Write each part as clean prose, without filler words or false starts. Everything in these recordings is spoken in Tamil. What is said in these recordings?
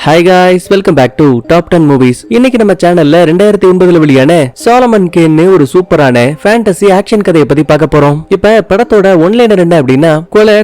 Hi guys, welcome back to Top 10 Movies. இன்னைக்கு நம்ம சேனல்ல 2009ல வெளியான சாலமன் கேன்னு ஒரு சூப்பரான ஃபேண்டசி ஆக்ஷன் கதையை பத்தி பார்க்க போறோம். இப்ப படத்தோட ஒன்லைனர் என்ன அப்படின்னா, கொலை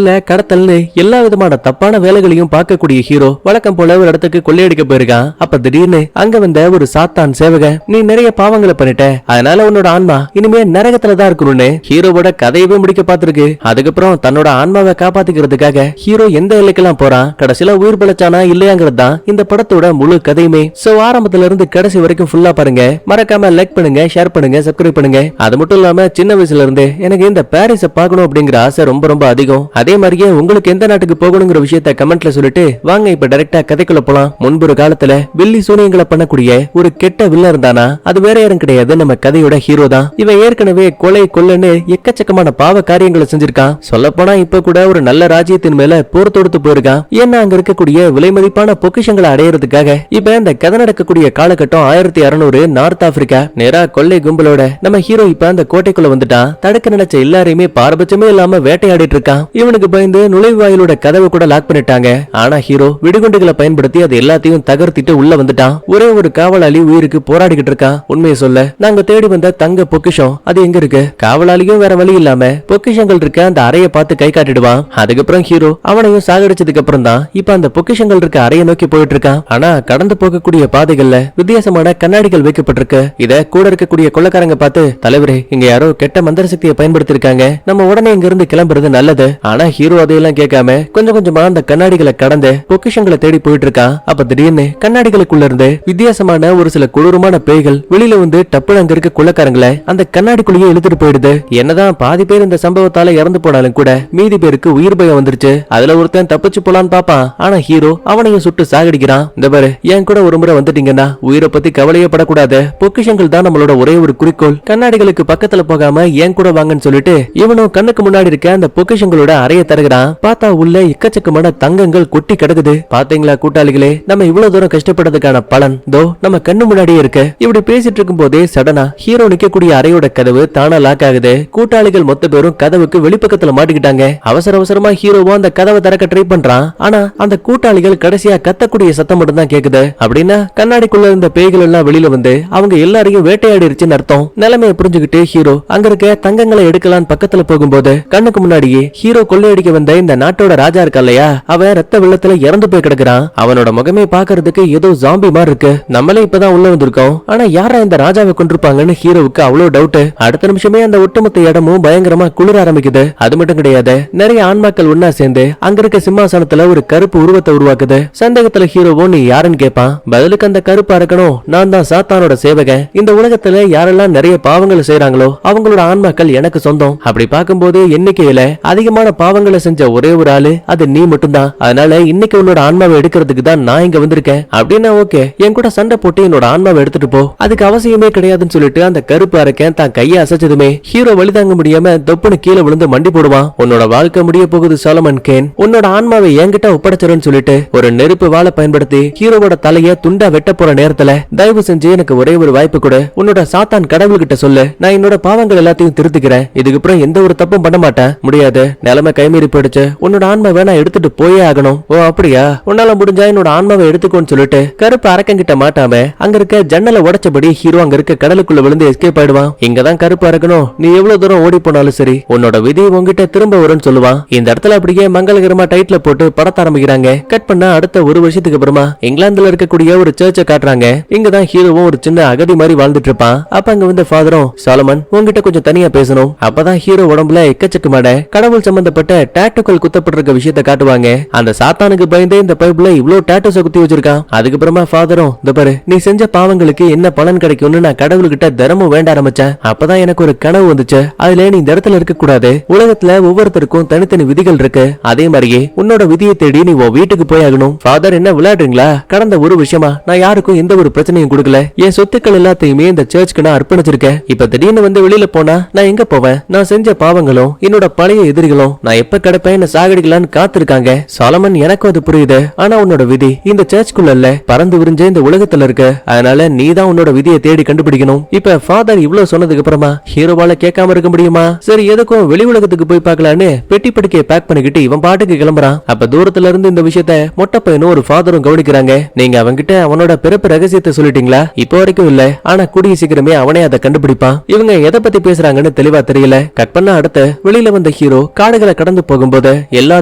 கடத்தல்னு எல்லா விதமான தப்பான வேலைகளையும் பார்க்கக்கூடிய ஹீரோ வழக்கம் போல ஒரு இடத்துக்கு கொள்ளையடிக்க போயிருக்கான். அப்ப திடீர்னு அங்க வந்த ஒரு சாத்தான் சேவகன், நீ நிறைய பாவங்களை பண்ணிட்ட, அதனால உன்னோட ஆன்மா இனிமே நரகத்துல தான் இருக்கணும்னு ஹீரோவோட கதையவே முடிக்க பார்த்திருக்கு. அதுக்கப்புறம் தன்னோட ஆன்மாவை காப்பாத்திக்கிறதுக்காக ஹீரோ எந்த எல்லைக்கெல்லாம் போறான், கடைசியில உயிர் பிழைச்சானா இல்லையாங்கிறது இந்த படத்தோட முழு கதையுமே. சோ ஆரம்பத்துல இருந்து கடைசி வரைக்கும் ஃபுல்லா பாருங்க. மறக்காம லைக் பண்ணுங்க, ஷேர் பண்ணுங்க, சப்ஸ்கிரைப் பண்ணுங்க. அது மட்டும் இல்லாம சின்ன வயசுல இருந்து எனக்கு இந்த பாரிஸ பார்க்கணும் அப்படிங்கிற ஆசை ரொம்ப ரொம்ப அதிகம். அதே மாதிரியே உங்களுக்கு எந்த நாட்டுக்கு போகணுங்கிற விஷயத்த கமெண்ட்ல சொல்லிட்டு வாங்க இப்ப டைரக்டா கதைக்குள்ள போலாம். முன்பொரு காலத்துல வில்லி சூனியங்களை பண்ணக்கூடிய ஒரு கெட்ட வில்ல இருந்தானா, அது வேற யாரும் கிடையாது, நம்ம கதையோட ஹீரோ தான். இவன் ஏற்கனவே கொல்லுன்னு எக்கச்சக்கமான பாவ காரியங்களை செஞ்சிருக்கான். சொல்ல போனா இப்ப கூட ஒரு நல்ல ராஜ்யத்தின் மேல போர் தொடுத்து போயிருக்கான். ஏன்னா அங்க இருக்கக்கூடிய விலை மதிப்பான பொக்கிஷங்களை அடையிறதுக்காக இப்ப இந்த கதை நடக்கக்கூடிய காலகட்டம் 1600 நார்த் ஆப்பிரிக்கா. நேரா கொள்ளை கும்பலோட நம்ம ஹீரோ இப்ப அந்த கோட்டைக்குள்ள வந்துட்டான். தடுக்க நினைச்ச எல்லாரையுமே பாரபட்சமே இல்லாம வேட்டையாடிட்டு இருக்கான். இவனுக்கு பயந்து நுழைவாயிலோட கதவை கூட லாக் பண்ணிட்டாங்க. ஆனா ஹீரோ விடுகுண்டுகளை பயன்படுத்தி அது எல்லாத்தையும் தகர்த்திட்டு உள்ள வந்துட்டான். ஒரே ஒரு காவலாளி உயிருக்கு போராடிக்கிட்டு இருக்கான். உண்மையை சொல்ல, நாங்க தேடி வந்த தங்க பொக்கிஷம் அது எங்க இருக்கு? காவலாளியும் வேற வழி இல்லாம பொக்கிஷங்கள் இருக்க அந்த அறையை பார்த்து கை காட்டிடுவான். அதுக்கப்புறம் ஹீரோ அவனையும் சாகடிச்சதுக்கு அப்புறம் தான் இப்ப அந்த பொக்கிஷங்கள் இருக்க அறையை நோக்கி போயிட்டு இருக்கான். ஆனா கடந்து போகக்கூடிய பாதைகள்ல வித்தியாசமான கண்ணாடிகள் வைக்கப்பட்டிருக்கு. இத கூட இருக்கக்கூடிய கொள்ளக்காரங்க பார்த்து, தலைவரே இங்க யாரோ கெட்ட மந்திர சக்தியை பயன்படுத்தி இருக்காங்க, நம்ம உடனே இங்க இருந்து கிளம்புறது நல்லது. ஆனா ஹீரோ அதையெல்லாம் கேட்காம கொஞ்சம் கொஞ்சமா அந்த கண்ணாடிகளை கடந்து பொக்கிஷங்களை தேடி போயிட்டு இருக்கான். அப்ப திடீர்னு கண்ணாடிகளுக்குள்ள இருந்து வித்தியாசமான ஒரு சில கொடூரமான பேய்கள் வெளியில வந்து டப்புன்னு அங்க இருக்க கொள்ளக்காரங்களை அந்த கண்ணாடிக்குள்ளேயே இழுத்துட்டு போயிடுது. என்னதான் பாதி பேர் இந்த சம்பவத்தால இறந்து போனாலும் கூட மீதி பேருக்கு உயிர் பயம் வந்துருச்சு. அதுல ஒருத்தன் தப்பிச்சு போலான்னு பாப்பான். ஆனா ஹீரோ அவனையும் சுட்டு சாகடிக்கிறான். இந்த பாரு, என் கூட ஒரு முறை வந்துட்டீங்கன்னா உயிரை பத்தி கவலையே படக்கூடாது, பொக்கிஷங்கள் தான் நம்மளோட ஒரே ஒரு குறிக்கோள், கண்ணாடிகளுக்கு பக்கத்துல போகாம என் கூட வாங்கன்னு சொல்லிட்டு இவனும் கண்ணுக்கு முன்னாடி இருக்க அந்த பொக்கிஷங்களோட அறையை தருகிறான். பார்த்தா உள்ள எக்கச்சக்கமான தங்கங்கள் கொட்டி கிடக்குது. பாத்தீங்களா கூட்டாளிகளே, நம்ம இவ்வளவு தூரம் கஷ்டப்படுறதுக்கான பலன் தோ நம்ம கண்ணு முன்னாடியே இருக்கு. இப்படி பேசிட்டு இருக்கும் போதே சடனா ஹீரோ நிக்கக்கூடிய அறையோட கதவு தானா லாக் ஆகுது. கூட்டாளிகள் மொத்த பேரும் கதவுக்கு வெளிப்பக்கத்துல மாட்டிக்கிட்டாங்க. அவசர அவசரமா ஹீரோவும் அந்த கதவை திறக்க ட்ரை பண்றான். ஆனா அந்த கூட்டாளிகள் கடைசியா கத்தக்கூடிய சத்தம் மட்டும் தான் கேக்குது. அப்படின்னா கண்ணாடிக்குள்ள இருந்த பேய்கள் எல்லாம் வெளியில வந்து அவங்க எல்லாரையும் வேட்டையாடிருச்சுன்னு அர்த்தம். நிலைமையை புரிஞ்சுக்கிட்டு ஹீரோ அங்க இருக்க தங்கங்களை எடுக்கலான்னு பக்கத்துல போகும்போது கண்ணுக்கு முன்னாடியே ஹீரோ கொள்ளையடிக்க வந்த இந்த நாட்டோட ராஜா இருக்கா இல்லையா, அவன் ரத்த வெள்ளத்துல இறந்து போய் கிடக்குறான். அவனோட முகமே பாக்குறதுக்கு ஏதோ ஜாம்பி மாதிரி இருக்கு. நம்மளே இப்பதான் உள்ள வந்திருக்கோம், ஆனா யாரா இந்த ராஜாவை கொண்டிருப்பாங்கன்னு ஹீரோவுக்கு அவ்வளவு டவுட். அடுத்த நிமிஷமே அந்த ஒட்டுமொத்த இடமும் பயங்கரமா குளிர ஆரம்பிக்குது. அது மட்டும் கிடையாது, நிறைய ஆன்மாக்கள் ஒன்னா சேர்ந்து அங்க இருக்க சிம்மாசனத்துல ஒரு கருப்பு உருவத்தை உருவாக்குது. சந்தேகத்துல ஹீரோவும் நீ யாருன்னு கேட்பான். பதிலுக்கு அந்த கருப்பா இருக்கணும், நான் தான் சாத்தானோட சேவகன். இந்த உலகத்துல யாரெல்லாம் நிறைய பாவங்களை செய்யறாங்களோ அவங்களோட ஆன்மாக்கள் எனக்கு சொந்தம். அப்படி பார்க்கும்போது எண்ணிக்கையில அதிகமான பாவங்களை செஞ்ச ஒரே ஒரு ஆளு அது நீ மட்டும்தான். அதனால இன்னைக்கு உன்னோட ஆன்மாவை எடுக்கிறதுக்கு தான் நான் இங்க வந்திருக்கேன். அப்படின்னா ஓகே, என் கூட சண்டை போட்டு என்னோட ஆன்மாவை எடுத்துட்டு போ. அதுக்கு அவசியமே கிடையாதுன்னு சொல்லிட்டு அந்த கருப்பு அரக்கன் தான் கையை அசைச்சதுமே ஹீரோ வழிதாங்க முடியாம தொப்புன்னு கீழே விழுந்து மண்டி போடுவான். உன்னோட வாழ்க்கை முடிய போகுது சாலமன் கேன், உன்னோட ஆன்மாவை என்கிட்ட ஒப்படைச்சிருன்னு சொல்லிட்டு ஒரு நெருப்பு வாழை பயன்படுத்தி ஹீரோவோட தலைய துண்டா வெட்ட போற நேரத்துல, தயவு செஞ்சு எனக்கு ஒரே ஒரு வாய்ப்பு கொடு, உன்னோட சாத்தான் கடவுள்கிட்ட சொல்லு, நான் என்னோட பாவங்கள் எல்லாத்தையும் திருத்திக்கிறேன், இதுக்கப்புறம் எந்த ஒரு தப்பும் பண்ண மாட்டேன். முடியாது, நிலைமை கைமீறி போயிடுச்சு, உன்னோட ஆன்மாவை நான் எடுத்துட்டு போயே ஆகணும். ஓ அப்படியா, உன்னால முடிஞ்சா என்னோட ஆன்மாவை எடுத்துக்கோன்னு சொல்லிட்டு கருப்பு அரக்கன் கிட்ட மாட்டாம அங்க இருக்க ஜன்னலை உடைச்சபடி ஹீரோ அங்க இருக்க கடலுக்குள்ள விழுந்து எஸ்கேப் ஆயிடுவான். இங்கதான் கருப்பு அரக்கணும், நீ எவ்வளவு தூரம் ஓடி போனாலும் சரி உன்னோட விதி உங்ககிட்ட திரும்ப வரும்னு சொல்லுவான். இந்த இடத்துல அப்படியே மங்களகரமா டைட்டில் போட்டு படத்த ஆரம்பிக்கிறாங்க. கட் பண்ணா அடுத்த ஒரு வருஷத்துக்கு அப்புறமா இங்கிலாந்துல இருக்கக்கூடிய ஒரு சர்ச்சை காட்டுறாங்க. இங்கதான் ஹீரோவும் ஒரு சின்ன அகதி மாதிரி வாழ்ந்துட்டு இருப்பான். அப்ப அங்க வந்து ஃபாதரும், சாலமன் உங்ககிட்ட கொஞ்சம் தனியா பேசணும். அப்பதான் ஹீரோ உடம்புல எக்கச்சக்கமான கடவுள் சம்பந்தப்பட்ட டாட்டூக்கள் குத்தப்பட்டிருக்க விஷயத்த காட்டுவாங்க. அந்த சாத்தானுக்கு பயந்தே இந்த பைப்ல இவ்வளவு டாட்டூஸ குத்தி வச்சிருக்கான். அதுக்கப்புறமா ஃபாதரும், இந்த பாரு, நீ செஞ்ச பாவங்களுக்கு என்ன பலன் கிடைக்கும்னு நான் கடவுள்கிட்ட தினமும் வேண்ட ஆரம்பிச்சேன். அப்பதான் எனக்கு ஒரு கனவு வந்துச்சு. அதுல நீ இந்த இடத்துல இருக்க கூடாது, உலகத்துல ஒவ்வொருத்தருக்கும் தனித்தனி விதிகள் இருக்கு, அதே மாதிரியே உன்னோட விதியை தேடி நீ உன் வீட்டுக்கு போய் ஆகணும். ஃபாதர், என்ன விளையாடுறீங்களா? கடந்த ஒரு விஷயமா நான் யாருக்கும் எந்த ஒரு பிரச்சனையும் கொடுக்கல. என் சொத்துக்கள் எல்லாத்தையுமே இந்த சர்ச்சுக்கு நான் அர்ப்பணிச்சிருக்கேன். இப்ப திடீர்னு வந்து வெளியில போனா நான் எங்க போவேன்? நான் செஞ்ச பாவங்களும் என்னோட பழைய எதிரிகளும் நான் எப்ப கிடைப்பேன் என்ன சாகடிக்கலான்னு காத்திருக்காங்க. சாலமன், எனக்கும் அது புரியுது, ஆனா உன்னோட விதி இந்த சர்ச்சுக்குள்ள இல்ல, பறந்து விரிஞ்ச இந்த உலகத்துல இருக்கு. அதனால நீ தான் உன்னோட விதியை தேடி கண்டுபிடிக்கணும். இப்ப ஃபாதர் இவ்வளவு சொன்னதுக்கு அப்புறமா ஹீரோவால கேட்காம இருக்க முடியுமா? சரி, எதுக்கும் வெளி உலகத்துக்கு போய் பார்க்கலான்னு பெட்டி படுக்கையை பேக் பண்ணிக்கிட்டு இவன் பாட்டுக்கு கிளம்புறான். அப்ப தூரத்துல இருந்து இந்த விஷயத்த மொட்டை பையனும் ஒரு ஃபாதரும் கவனிக்கிறாங்க. நீங்க அவன்கிட்ட அவனோட பிறப்பு ரகசியத்தை சொல்லிட்டீங்களா? இப்போ வரைக்கும் இல்ல, ஆனா கூடிய சீக்கிரமே அவனே அதை கண்டுபிடிப்பான். இவங்க எதை பத்தி பேசுறாங்கன்னு தெளிவா தெரியல. கட் பண்ண அடுத்து வெளியில வந்த ஹீரோ காடுகளை கடந்து போகும்போது எல்லா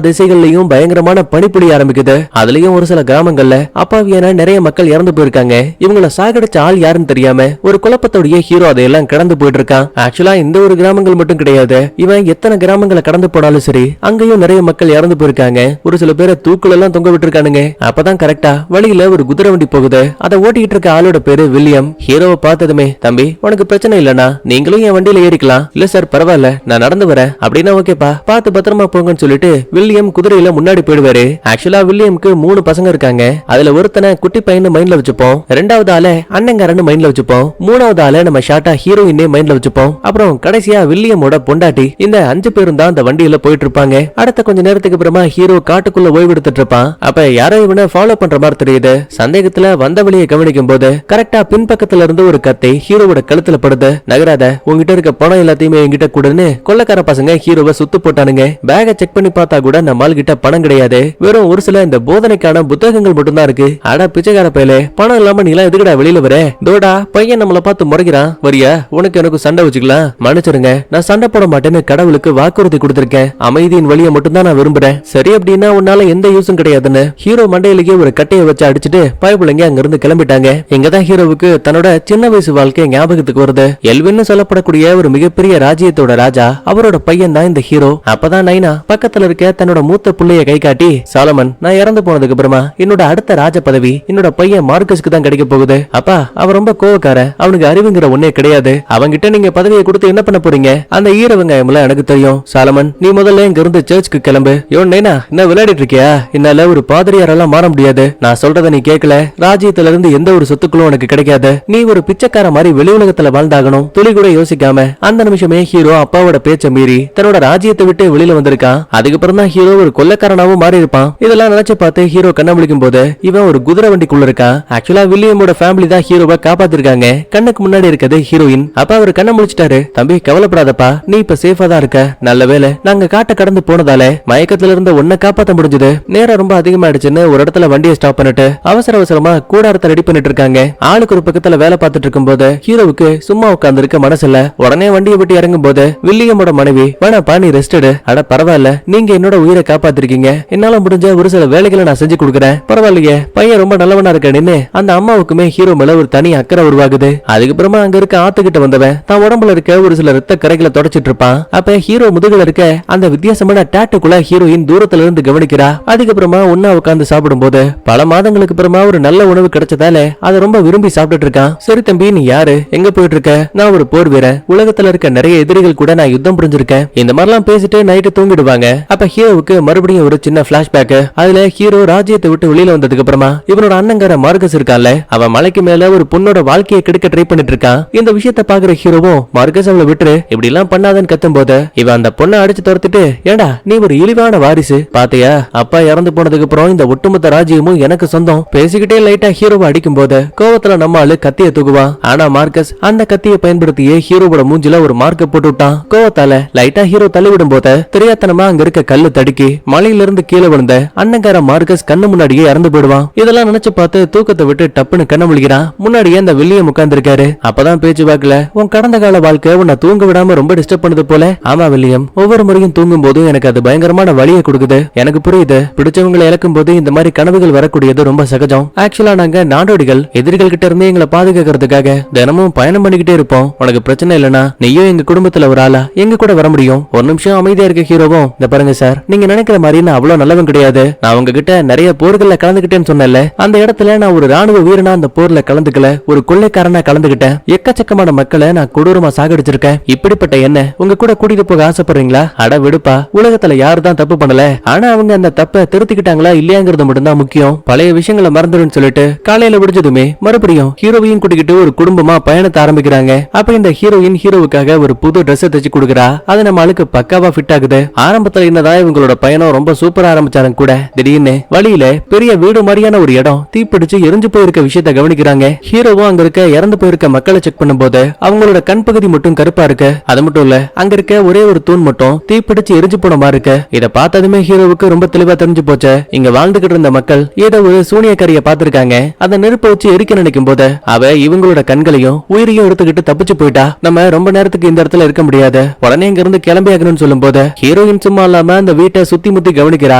திசைகள்லயும் பயங்கரமான பனிப்புடி ஆரம்பிக்குது. அதுலயும் ஒரு சில கிராமங்கள்ல அப்பாவியான நிறைய மக்கள் இறந்து போயிருக்காங்க. இவங்கள சாகடிச்ச ஆள் யாருன்னு தெரியாம ஒரு குழப்பத்தோடைய ஹீரோ அதையெல்லாம் கடந்து போயிட்டு இருக்கான். ஆக்சுவலா இந்த ஒரு கிராமங்கள் மட்டும் கிடையாது, இவன் எத்தனை கிராமங்களை கடந்து போனாலும் சரி அங்கேயும் நிறைய மக்கள் இறந்து போயிருக்காங்க. ஒரு சில பேரை தூக்குல எல்லாம் தொங்க விட்டுருக்கானுங்க. அப்பதான் கரெக்டா வழியில ஒரு குதிரை வண்டி போகுது. அதை ஓட்டிட்டு இருக்க ஆளோட பேரு வில்லியம். ஹீரோவை பார்த்ததுமே, தம்பி உனக்கு பிரச்சனை இல்லனா நீங்களும் என் வண்டியில ஏறிக்கலாம். இல்ல சார் பரவாயில்ல, நான் நடந்து வரேன் அப்படின்னா ஓகேப்பா, பார்த்து பத்திரமா போங்கன்னு சொல்லிட்டு வில்லியம் குதிரையில முன்னாடி போயிடுவாரு. ஆக்சுவலா வில்லியம்க்கு 3 பசங்க இருக்காங்க. அதுல ஒருத்தனை குட்டி பையன் மைண்ட்ல வச்சுப்போம், ரெண்டாவது ஆள அண்ணங்காரன்னு மைண்ட்ல வச்சுப்போம், மூணாவது ஆள நம்ம ஷார்ட்டா ஹீரோயினே மைண்ட்ல வச்சுப்போம். அப்புறம் கடைசியா வில்லியமோட பொண்டாட்டி. இந்த 5 பேரும் தான் அந்த வண்டியில போயிட்டு இருப்பாங்க. அடுத்த கொஞ்ச நேரத்துக்கு அப்புறமா ஹீரோ காட்டுக்குள்ள ஓய்வு எடுத்துட்டு இருப்பான். அப்ப யாரோ இவனை ஃபாலோ பண்ற மாதிரி தெரியுது. சந்தேகத்துல வந்த வழியை கவனிக்கும் போது கரெக்டா பின்பக்கத்துல இருந்து ஒரு கத்தை ஹீரோவோட கழுத்துல படுது. நகராத, உங்ககிட்ட இருக்க பணம் எல்லாத்தையுமே என்கிட்ட கொடுன்னு கொள்ளக்கார பசங்க ஹீரோவை சுத்து போட்டானுங்க. பேக செக் பண்ணி பார்த்தா கூட நம்ம ஆள் கிட்ட பணம் கிடையாது. வெறும் ஒரு சில இந்த போதனைக்கான புத்தகங்கள் மட்டும் தான் இருக்கு. அட பிச்சைக்கார பயலே, பணம் இல்லாம நீலாம் எதுக்குடா வெளியில வர? தோடா பையன் நம்மள பார்த்து முறைக்கிறான், வரியா உனக்கு எனக்கு சண்டை வச்சுக்கலாம். மன்னிச்சிருங்க, நான் சண்டை போட மாட்டேன்னு கடவுளுக்கு வாக்குறுதி கொடுத்திருக்கேன். அமைதியின் வழியை மட்டும் தான் நான் விரும்புறேன். சரி அப்படின்னா உன்னால எந்த யூஸும் கிடையாதுன்னு ஹீரோ மண்டையிலேயே ஒரு கட்டையை வச்சு அடிச்சுட்டு பயப்புள்ளைங்க அங்க இருந்து கிளம்பிட்டாங்க. இங்கதான் ஹீரோவுக்கு தன்னோட சின்ன வயசு வாழ்க்கை ஞாபகத்துக்கு வருது. எல்வின்னு சொல்லப்படக்கூடிய ஒரு மிகப்பெரிய ராஜ்யத்தோட ராஜா, அவரோட பையன் தான் இந்த ஹீரோ. அப்பதான் நைனா பக்கத்துல இருக்க தன்னோட மூத்த புள்ளைய கை காட்டி, சாலமன் நான் இறந்து போனதுக்கு அப்புறமா என்னோட அடுத்த ராஜ பதவி என்னோட பையன் மார்க்கஸ்க்கு தான் கிடைக்க போகுது. அப்பா அவன் ரொம்ப கோவக்காரன், அவனுக்கு அறிவுங்கிற ஒன்னே கிடையாது. அவங்கிட்ட நீங்க பதவியை கொடுத்து என்ன பண்ண போறீங்க? அந்த ஈர வெங்காயம்ல எனக்கு தெரியும். சாலமன் நீ முதல்ல இங்க இருந்து சர்ச்சுக்கு கிளம்பு. யோ நைனா என்ன விளையாடிட்டு இருக்கியா? என்னால ஒரு பாதிரியாரெல்லாம் மாற முடியாது. நான் சொல்றத நீ கேட்கல, ராஜ்யத்துல இருந்து எந்த ஒரு சொத்துக்களும் உனக்கு கிடைக்காது. நீ ஒரு பிச்சைக்கார மாதிரி வெளி உலகத்துல வாழ்ந்தாகணும். துளி கூட யோசிக்காம அந்த நிமிஷமே ஹீரோ அப்பாவோட பேச்ச மீறி தன்னோட ராஜ்யத்தை விட்டு வெளியில வந்திருக்கான். அதுக்கப்புறம் தான் ஹீரோ ஒரு கொள்ளக்காரனாவும் மாறி இருப்பான். இதெல்லாம் நினைச்சு பார்த்து ஹீரோ கண்ண முழிக்கும் போது இவன் ஒரு குதிரை வண்டிக்குள்ள இருக்கான். ஆக்சுவலா வில்லியமோட ஃபேமிலி தான் ஹீரோவை காப்பாத்திருக்காங்க. கண்ணுக்கு முன்னாடி இருக்கிறது ஹீரோயின். அப்ப அவர் கண்ண முழிச்சிட்டாரு. தம்பி கவலைப்படாதப்பா, நீ இப்ப சேஃபா தான் இருக்க. நல்ல வேலை நாங்க காட்ட கடந்து போனதால மயக்கத்துல இருந்த ஒன்ன காப்பாத்த முடிஞ்சது. நேரம் ரொம்ப அதிகமாயிடுச்சுன்னு ஒரு இடத்துல வண்டியை ஸ்டாப் பண்ணிட்டு அவசர அவசரமா கூடாரத்தை ரெடி பண்ணிட்டு இருக்காங்க. ஆளுக்கு ஒரு பக்கத்துல வேலை பார்த்துட்டு இருக்கும் போது ஹீரோவுக்கு சும்மா உட்கார்ந்து இருக்க மனசுல. உடனே வண்டியை விட்டு இறங்கும் போது வில்லியமோட மனைவி, வேணாப்பா நீ ரெஸ்ட் எடு. அட பரவாயில்ல, நீங்க என்னோட உயிரை காப்பாத்திருக்கீங்க. என்னால முடிஞ்ச ஒரு சில வேலைகளை நான் செஞ்சு கொடுக்குறேன். பரவாயில்லையே பையன் ரொம்ப நல்லவனா இருக்கேன்னு அந்த அம்மாவுக்குமே ஹீரோ மேல ஒரு தனி அக்கறை உருவாகுது. அதுக்கப்புறமா அங்க இருக்க ஆத்துக்கிட்ட வந்தவன் தான் உடம்புல இருக்க ஒரு சில ரத்த கரைகளை தொடச்சிட்டு இருப்பான். அப்ப ஹீரோ முதுகுல இருக்க அந்த வித்தியாசமான டாட்டுக்குள்ள ஹீரோயின் தூரத்துல இருந்து கவனிக்கிறா. அதுக்கப்புறமா ஒன்னா உட்கார்ந்து சாப்பிடும் போது பல மாதங்களுக்கு அப்புறமா ஒரு நல்ல உணவு கிடைச்சதால அதை ரொம்ப விரும்பி சாப்பிட்டுட்டு இருக்கான். சரி தம்பி நீ யாரு, எங்க போயிட்டு இருக்க? நான் ஒரு போர் வீரன். உலகத்துல இருக்க நிறைய எதிரிகள் கூட நான் யுத்தம் புரிஞ்சிருக்கேன். இந்த மாதிரிலாம் பேசிட்டு நைட்டு தூங்கிடுவாங்க. அப்ப ஹீரோவுக்கு மறுபடியும் ஒரு சின்ன பிளாஷ்பேக். அதுல ஹீரோ ராஜ்யத்தை விட்டு வெளியில வந்ததுக்கு அப்புறமா இவனோட அண்ணங்கார மார்கஸ் இருக்கான்ல, அவன் மலைக்கு மேல ஒரு பொண்ணோட வாழ்க்கையை கெடுக்க ட்ரை பண்ணிட்டு இருக்கான். இந்த விஷயத்தை பாக்குற ஹீரோவும் மார்கஸ் அவளை விட்டுரு, இப்படி எல்லாம் பண்ணாதன்னு கத்தும் போது இவன் அந்த பொண்ணை அடிச்சு துரத்துட்டு, ஏண்டா நீ ஒரு இழிவான வாரிசு பாத்தியா, அப்பா இறந்து போனதுக்கு அப்புறம் இந்த ஒட்டுமொத்த ராஜ்யமும் எனக்கு சொந்தம். பேசிக்கிட்டே லைட்டா ஹீரோவை அடிக்கும் போது கோவத்துல நம்ம ஆளு கத்திய தூக்குவான். ஆனா மார்கஸ் அந்த கத்தியை பயன்படுத்தியே ஹீரோவோட மூஞ்சில ஒரு மார்க்க போட்டு விட்டான். கோவத்தால லைட்டா ஹீரோ தள்ளிவிடும் போது தெரியாத்தனமா அங்க இருக்க கல்லு தடுக்கி மலையில இருந்து கீழே விழுந்த அண்ணங்கார மார்கஸ் கண்ணு முன்னாடியே இறந்து போயிடுவான். இதெல்லாம் நினைச்சு பார்த்து தூக்கத்தை விட்டு டப்புன்னு கண்ண முழிக்கிறான். முன்னாடியே அந்த வில்லியம் உட்கார்ந்திருக்காரு. அப்பதான் பேச்சு வாக்குல, உன் கடந்த கால வாழ்க்கை உன்னை தூங்க விடாம ரொம்ப டிஸ்டர்ப் பண்ணுது போல. ஆமா வில்லியம், ஒவ்வொரு முறையும் தூங்கும் போதும் எனக்கு அது பயங்கரமான வலியை கொடுக்குது. எனக்கு புரியுது, பிடிச்சவங்களை இழக்கும் போது இந்த மாதிரி கனவுகள் வரக்கூடியது ரொம்ப சகஜம். ஆக்சுவலா நாங்க நாடோடிகள் எதிரிகள் கிட்ட இருந்து எங்களை பாதுகாக்கிறதுக்காக தினமும் பயணம் பண்ணிக்கிட்டே இருப்போம். உனக்கு பிரச்சனை இல்லனா நீயும் எங்க குடும்பத்துல ஒரு ஆளா எங்க கூட வர முடியும். ஒரு நிமிஷம் அமைதியா இருக்க ஹீரோவும், இந்த பாருங்க சார், நீங்க நினைக்கிற மாதிரி நான் அவ்வளவு நல்லவன் கிடையாது. நான் உங்ககிட்ட நிறைய போர்கள்ல கலந்துகிட்டேன்னு சொன்னேன்ல, அந்த இடத்துல நான் ஒரு ராணுவ வீரனா அந்த போர்ல கலந்துக்கல, ஒரு கொள்ளைக்காரனா கலந்துகிட்டேன். எக்கச்சக்கமான மக்களை நான் கொடூரமா சாகடிச்சிருக்கேன். இப்படிப்பட்ட என்ன உங்க கூட கூட்டிட்டு போக ஆசைப்படுறீங்களா? அட விடுப்பா, உலகத்துல யாரு தான் தப்பு பண்ணல, ஆனா அவங்க அந்த தப்பை திருத்திக்கிட்டாங்களா இல்லையாங்கிறது மட்டும் தான் முக்கியம். பழைய விஷயங்களை மறந்துடுன்னு சொல்லிட்டு காலையில விடிஞ்சதுமே மறுபடியும் ஹீரோவையும் கூட்டிக்கிட்டு ஒரு குடும்பமா பயணத்தை ஆரம்பிக்கிறாங்க. அப்ப இந்த ஹீரோயின் ஹீரோவுக்காக ஒரு புது ட்ரெஸ் தச்சு கொடுக்குறா. அது நம்ம ஆளுக்கு பக்காவா ஃபிட் ஆகுது. ஆரம்பத்துல என்னதான் இவங்களோட பயணம் ரொம்ப சூப்பரா ஆரம்பிச்சாலும் கூட திடீர்னு வழியில பெரிய வீடு மாதிரியான ஒரு இடம் தீப்பிடிச்சு எரிஞ்சு போயிருக்க விஷயத்த கவனிக்கிறாங்க. ஹீரோவும் அங்க இருக்க இறந்து போயிருக்க மக்களை செக் பண்ணும்போது அவங்களோட கண் பகுதி மட்டும் கருப்பா இருக்கு. அது மட்டும் இல்ல, அங்க இருக்க ஒரே ஒரு தூண் மட்டும் தீப்பிடிச்சு எரிஞ்சு போன மாதிரி இருக்கு. இத பார்த்ததுமே ஹீரோவுக்கு ரொம்ப தெளிவா தெரிஞ்சு போச்சு, இங்க வாழ்ந்துகிட்டு இருந்த மக்கள் ஏதோ ஒரு சூனியக்காரிய பாத்திருக்காங்க. அந்த நெருப்பை வச்சு எரிக்க நினைக்கும் போது அவ இவங்களோட கண்களையும் உயிரையும் எடுத்துக்கிட்டு தப்பிச்சு போயிட்டா. நம்ம ரொம்ப நேரத்துக்கு இந்த இடத்துல இருக்க முடியாது, உடனே இங்க இருந்து கிளம்பி ஆகணும்னு சொல்லும் போது ஹீரோயின் சும்மா இல்லாம அந்த வீட்டை சுத்தி முத்தி கவனிக்கிறா.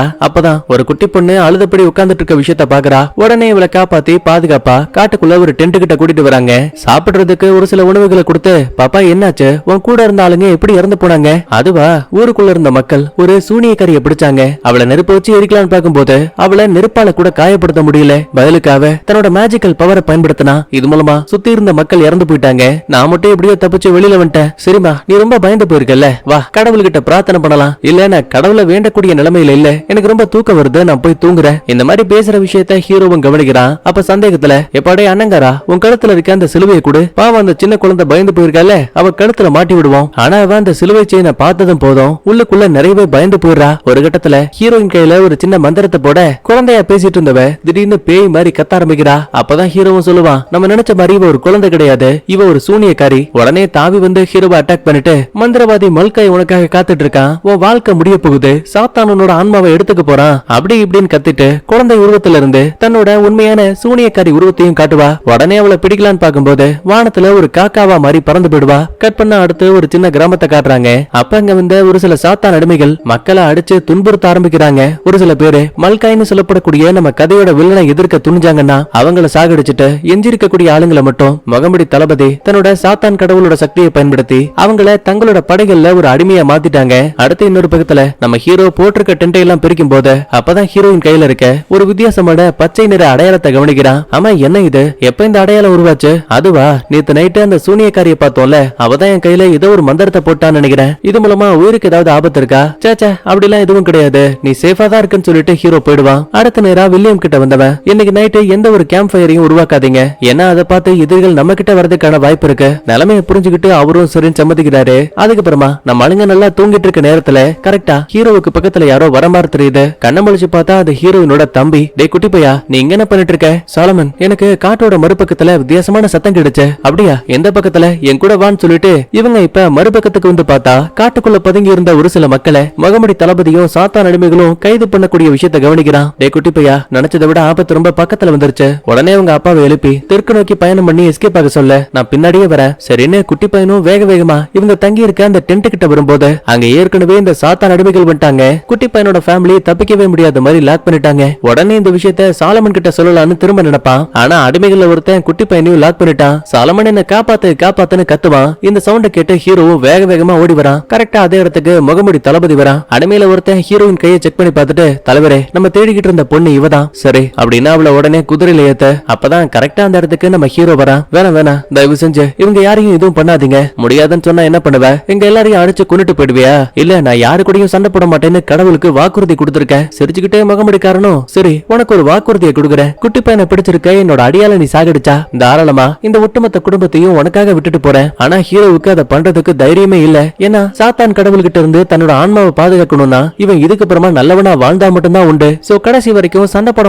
அப்பதான் ஒரு குட்டி பொண்ணு அழுதபடி உட்கார்ந்துட்டு இருக்க விஷயத்த பாக்குறா. உடனே இவளை காப்பாத்தி பாதுகாப்பா காட்டுக்குள்ள ஒரு டென்ட் கிட்ட கூட்டிட்டு வராங்க. சாப்பிடுறதுக்கு ஒரு சில உணவுகளை கொடுத்து, பாப்பா என்னாச்சு, உன் கூட இருந்த ஆளுங்க எப்படி இறந்து போனாங்க? அதுவா, ஊருக்குள்ள இருந்த மக்கள் ஒரு சூனியக்காரிய பிடிச்சாங்க. அவளை நெருப்பு வச்சு எரிக்கலான்னு பார்க்கும்போது அவளை நெருப்பால கூட காயப்படுத்த முடியல. பதிலுக்காக தன்னோட மேஜிக்கல் பவரை பயன்படுத்தினா. இது மூலமா சுத்தி இருந்த மக்கள் இறந்து போயிட்டாங்க. நான் மட்டும் எப்படியோ தப்பிச்சு வெளியில வந்துட்டேன். சரிமா, நீ ரொம்ப பயந்து போயிருக்கல, வா கடவுள்கிட்ட பிரார்த்தனை பண்ணலாம். இல்ல நான் கடவுளை வேண்டக்கூடிய நிலைமையில இல்ல, எனக்கு ரொம்ப தூக்கம் வருது, நான் போய் தூங்குறேன். இந்த மாதிரி பேசுற விஷயத்த ஹீரோவும் கவனிக்கிறான். அப்ப சந்தேகத்துல, எப்பாடே அண்ணங்காரா, உன் கழுத்துல இருக்க அந்த சிலுவையை கூட, பாவம் அந்த சின்ன குழந்தை பயந்து போயிருக்கல, அவ கழுத்துல மாட்டி விடுவோம். ஆனா அவ அந்த சிலுவை செயினை பார்த்ததும் போதும் உள்ளுக்குள்ள நிறையவே பயந்து போயிடுறா. ஒரு கட்டத்துல ஹீரோயின் கையில ஒரு சின்ன மந்திரத்தை போட குழந்தையா பேசிட்டு இருந்தவ திடீர்னு பேய் மாதிரி கத்த ஆரம்பிக்கிறா. அப்பதான் ஹீரோவும் சொல்லுவான், நம்ம நினைச்ச மாதிரி இவ ஒரு குழந்தை கிடையாது, இவ ஒரு சூனியக்காரி. உடனே தாவி வந்து ஹீரோவை அட்டாக் பண்ணிட்டு, மந்திரவாதி மல்காய் உனக்காக காத்துட்டு இருக்கான், உன் வாழ்க்கை முடிய போகுது, சாத்தானோட ஆன்மாவை எடுத்துக்க போறான், அப்படி இப்படின்னு கத்திட்டு குழந்தை உருவத்துல இருந்து தன்னோட உண்மையான சூனியக்காரி உருவத்தையும் காட்டுவா. உடனே அவளை பிடிக்கலான்னு பார்க்கும்போது வானத்துல ஒரு காக்காவா மாதிரி பறந்து போயிடுவா. கட் பண்ண அடுத்து ஒரு சின்ன கிராமத்தை காட்டுறாங்க. அப்ப அங்க வந்து ஒரு சில சாத்தான் அடிமைகள் மக்களை அடிச்சு துன்புறுத்த ஆரம்பிக்கிறாங்க. ஒரு சில பேரு மல்காய்னு சொல்லப்படக்கூடிய நம்ம கதையோட வில்லனை எதிர்க்க துணிஞ்சாங்கன்னா அவங்கள சாகடிச்சுட்டு எஞ்சிருக்கக்கூடிய ஆளுங்களை மட்டும் முகமடி தளபதி தன்னோட சாத்தான் கடவுளோட சக்தியை பயன்படுத்தி அவங்கள தங்களோட படைகள்ல ஒரு அடிமையா மாத்திட்டாங்க. அடுத்து இன்னொரு பக்கத்துல நம்ம ஹீரோ போட்டிருக்க டென்ட்டை எல்லாம் பிரிக்கும் போது அப்பதான் ஹீரோயின் கையில இருக்க ஒரு வித்தியாசமான பச்சை நிற அடையாளத்தை கவனிக்கிறான். ஆமா, என்ன இது, எப்ப இந்த அடையாளம் உருவாச்சு? அதுவா, நேத்து நைட்டு அந்த சூனியக்காரியை பார்த்தோம்ல, அவதான் என் கையில ஏதோ ஒரு மந்திரத்தை போட்டான்னு நினைக்கிறேன். இது மூலமா உயிருக்கு ஏதாவது ஆபத்து இருக்கா? சேச்சா, அப்படிலாம் எதுவும் கிடையாது, நீ சேஃபா தான் இருக்குன்னு சொல்லிட்டு ஹீரோ போயிடுவான். அடுத்த நேரா வில்லியம் கிட்ட வந்தவன், இன்னைக்கு நைட்டு எந்த ஒரு கேம்ப் ஃபயரையும் உருவாக்காதீங்க, ஏன்னா அதை பார்த்து எதிரிகள் நம்ம கிட்ட வரதுக்கான வாய்ப்பு இருக்கு. நிலைமையை புரிஞ்சுக்கிட்டு அவரும் சரின்னு சம்மதிக்கிறாரு. அதுக்கப்புறமா நம்ம ஆளுங்க நல்லா தூங்கிட்டு இருக்க நேரத்துல கரெக்டா ஹீரோவுக்கு பக்கத்துல யாரோ வர மாதிரி தெரியுது. கண்ண முழிச்சு பார்த்தா அது ஹீரோயினோட தம்பி. டே குட்டி பையா, நீ இங்க என்ன பண்ணிட்டு இருக்க? சாலமன், எனக்கு காட்டோட மறுபக்கத்துல வித்தியாசமான சத்தம் கிடைச்சு. அப்படியா, எந்த பக்கத்துல? என் கூட வான்னு சொல்லிட்டு இவங்க இப்ப மறுபக்கத்துக்கு வந்து பார்த்தா காட்டுக்குள்ள பதுங்கி இருந்த ஒரு சில மக்களை முகமடி தளபதியும் சாத்தான் அடிமைகளும் கைது பண்ணக்கூடிய விஷயத்தை கவனிக்கிறான். டே குட்டி பையா, நினைச்சதை விட ஆபத்து ரொம்ப பக்கத்துல வந்துருச்சு. உடனே அவங்க அப்பாவை எழுப்பி தெற்கு நோக்கி பயணம் பண்ணி எஸ்கேப் ஆக சொல்ல, நான் பின்னாடியே வரேன். சரின்னு குட்டி பையனும் வேக வேகமா இவங்க தங்கி இருக்க அந்த டென்ட் கிட்ட வரும்போது அங்க ஏற்கனவே இந்த சாத்தான் அடிமைகள் வந்துட்டாங்க. குட்டி பையனோட ஃபேமிலி தப்பிக்கவே முடியாத மாதிரி லாக் பண்ணிட்டாங்க. உடனே இந்த விஷயத்த சாலமன் கிட்ட சொல்லலாம்னு திரும்ப நினைப்பான். ஆனா அடிமைகள்ல ஒருத்தன் குட்டி பையனையும் லாக் பண்ணிட்டான். சாலமன் என்ன காப்பாத்து காப்பாத்துன்னு கத்துவான். இந்த சவுண்ட கேட்டு ஹீரோவும் வேக வேகமா ஓடி வரான். கரெக்டா அதே இடத்துக்கு முகமுடி தளபதி வரான். அடிமையில ஒருத்தன் ஹீரோயின் கையை செக் பண்ணி பார்த்துட்டு, தலைவரே, நம்ம தேடிக்கிட்டு இருந்த பொண்ணு இவதான். சரி அப்படின்னா அவளை உடனே குதிரையில ஏத்த. அப்பதான் கரெக்டா அந்த இடத்துக்கு நம்ம ஹீரோ வரான். வேணாம் வேணாம், தயவு செஞ்சு இவங்க யாரையும் எதுவும் பண்ணாதீங்க. முடியாதுன்னு சொன்னா என்ன பண்ணுவ? எங்க எல்லாரையும் அடிச்சு கொண்டுட்டு போயிடுவியா? இல்ல, நான் யாரு கூடயும் சண்டை போட மாட்டேன்னு கடவுளுக்கு வாக்குறுதி கொடுத்திருக்கேன். சிரிச்சுக்கிட்டே முகமுடிக்காரனும், சரி உனக்கு ஒரு வாக்குறுதியை கொடுக்குறேன். குட்டி பையனை பிடிச்சிருக்க, என்னோட அடியால நீ சாகடிச்சா தாராளமா இந்த ஒட்டுமொத்த குடும்பத்தையும் உனக்காக விட்டுட்டு போறேன். ஆனா ஹீரோவுக்கு அதை பண்றதுக்கு தைரியமே இல்ல. ஏன்னா சாத்தான் கடவுள்கிட்ட இருந்து தன்னோட ஆன்மாவை பாதுகாக்கணும்னா இவன் இதுக்கப்புறமா நல்லவனா வாழ்ந்தா மட்டும்தான் உண்டு. சோ கடைசி வரைக்கும் சண்டை போட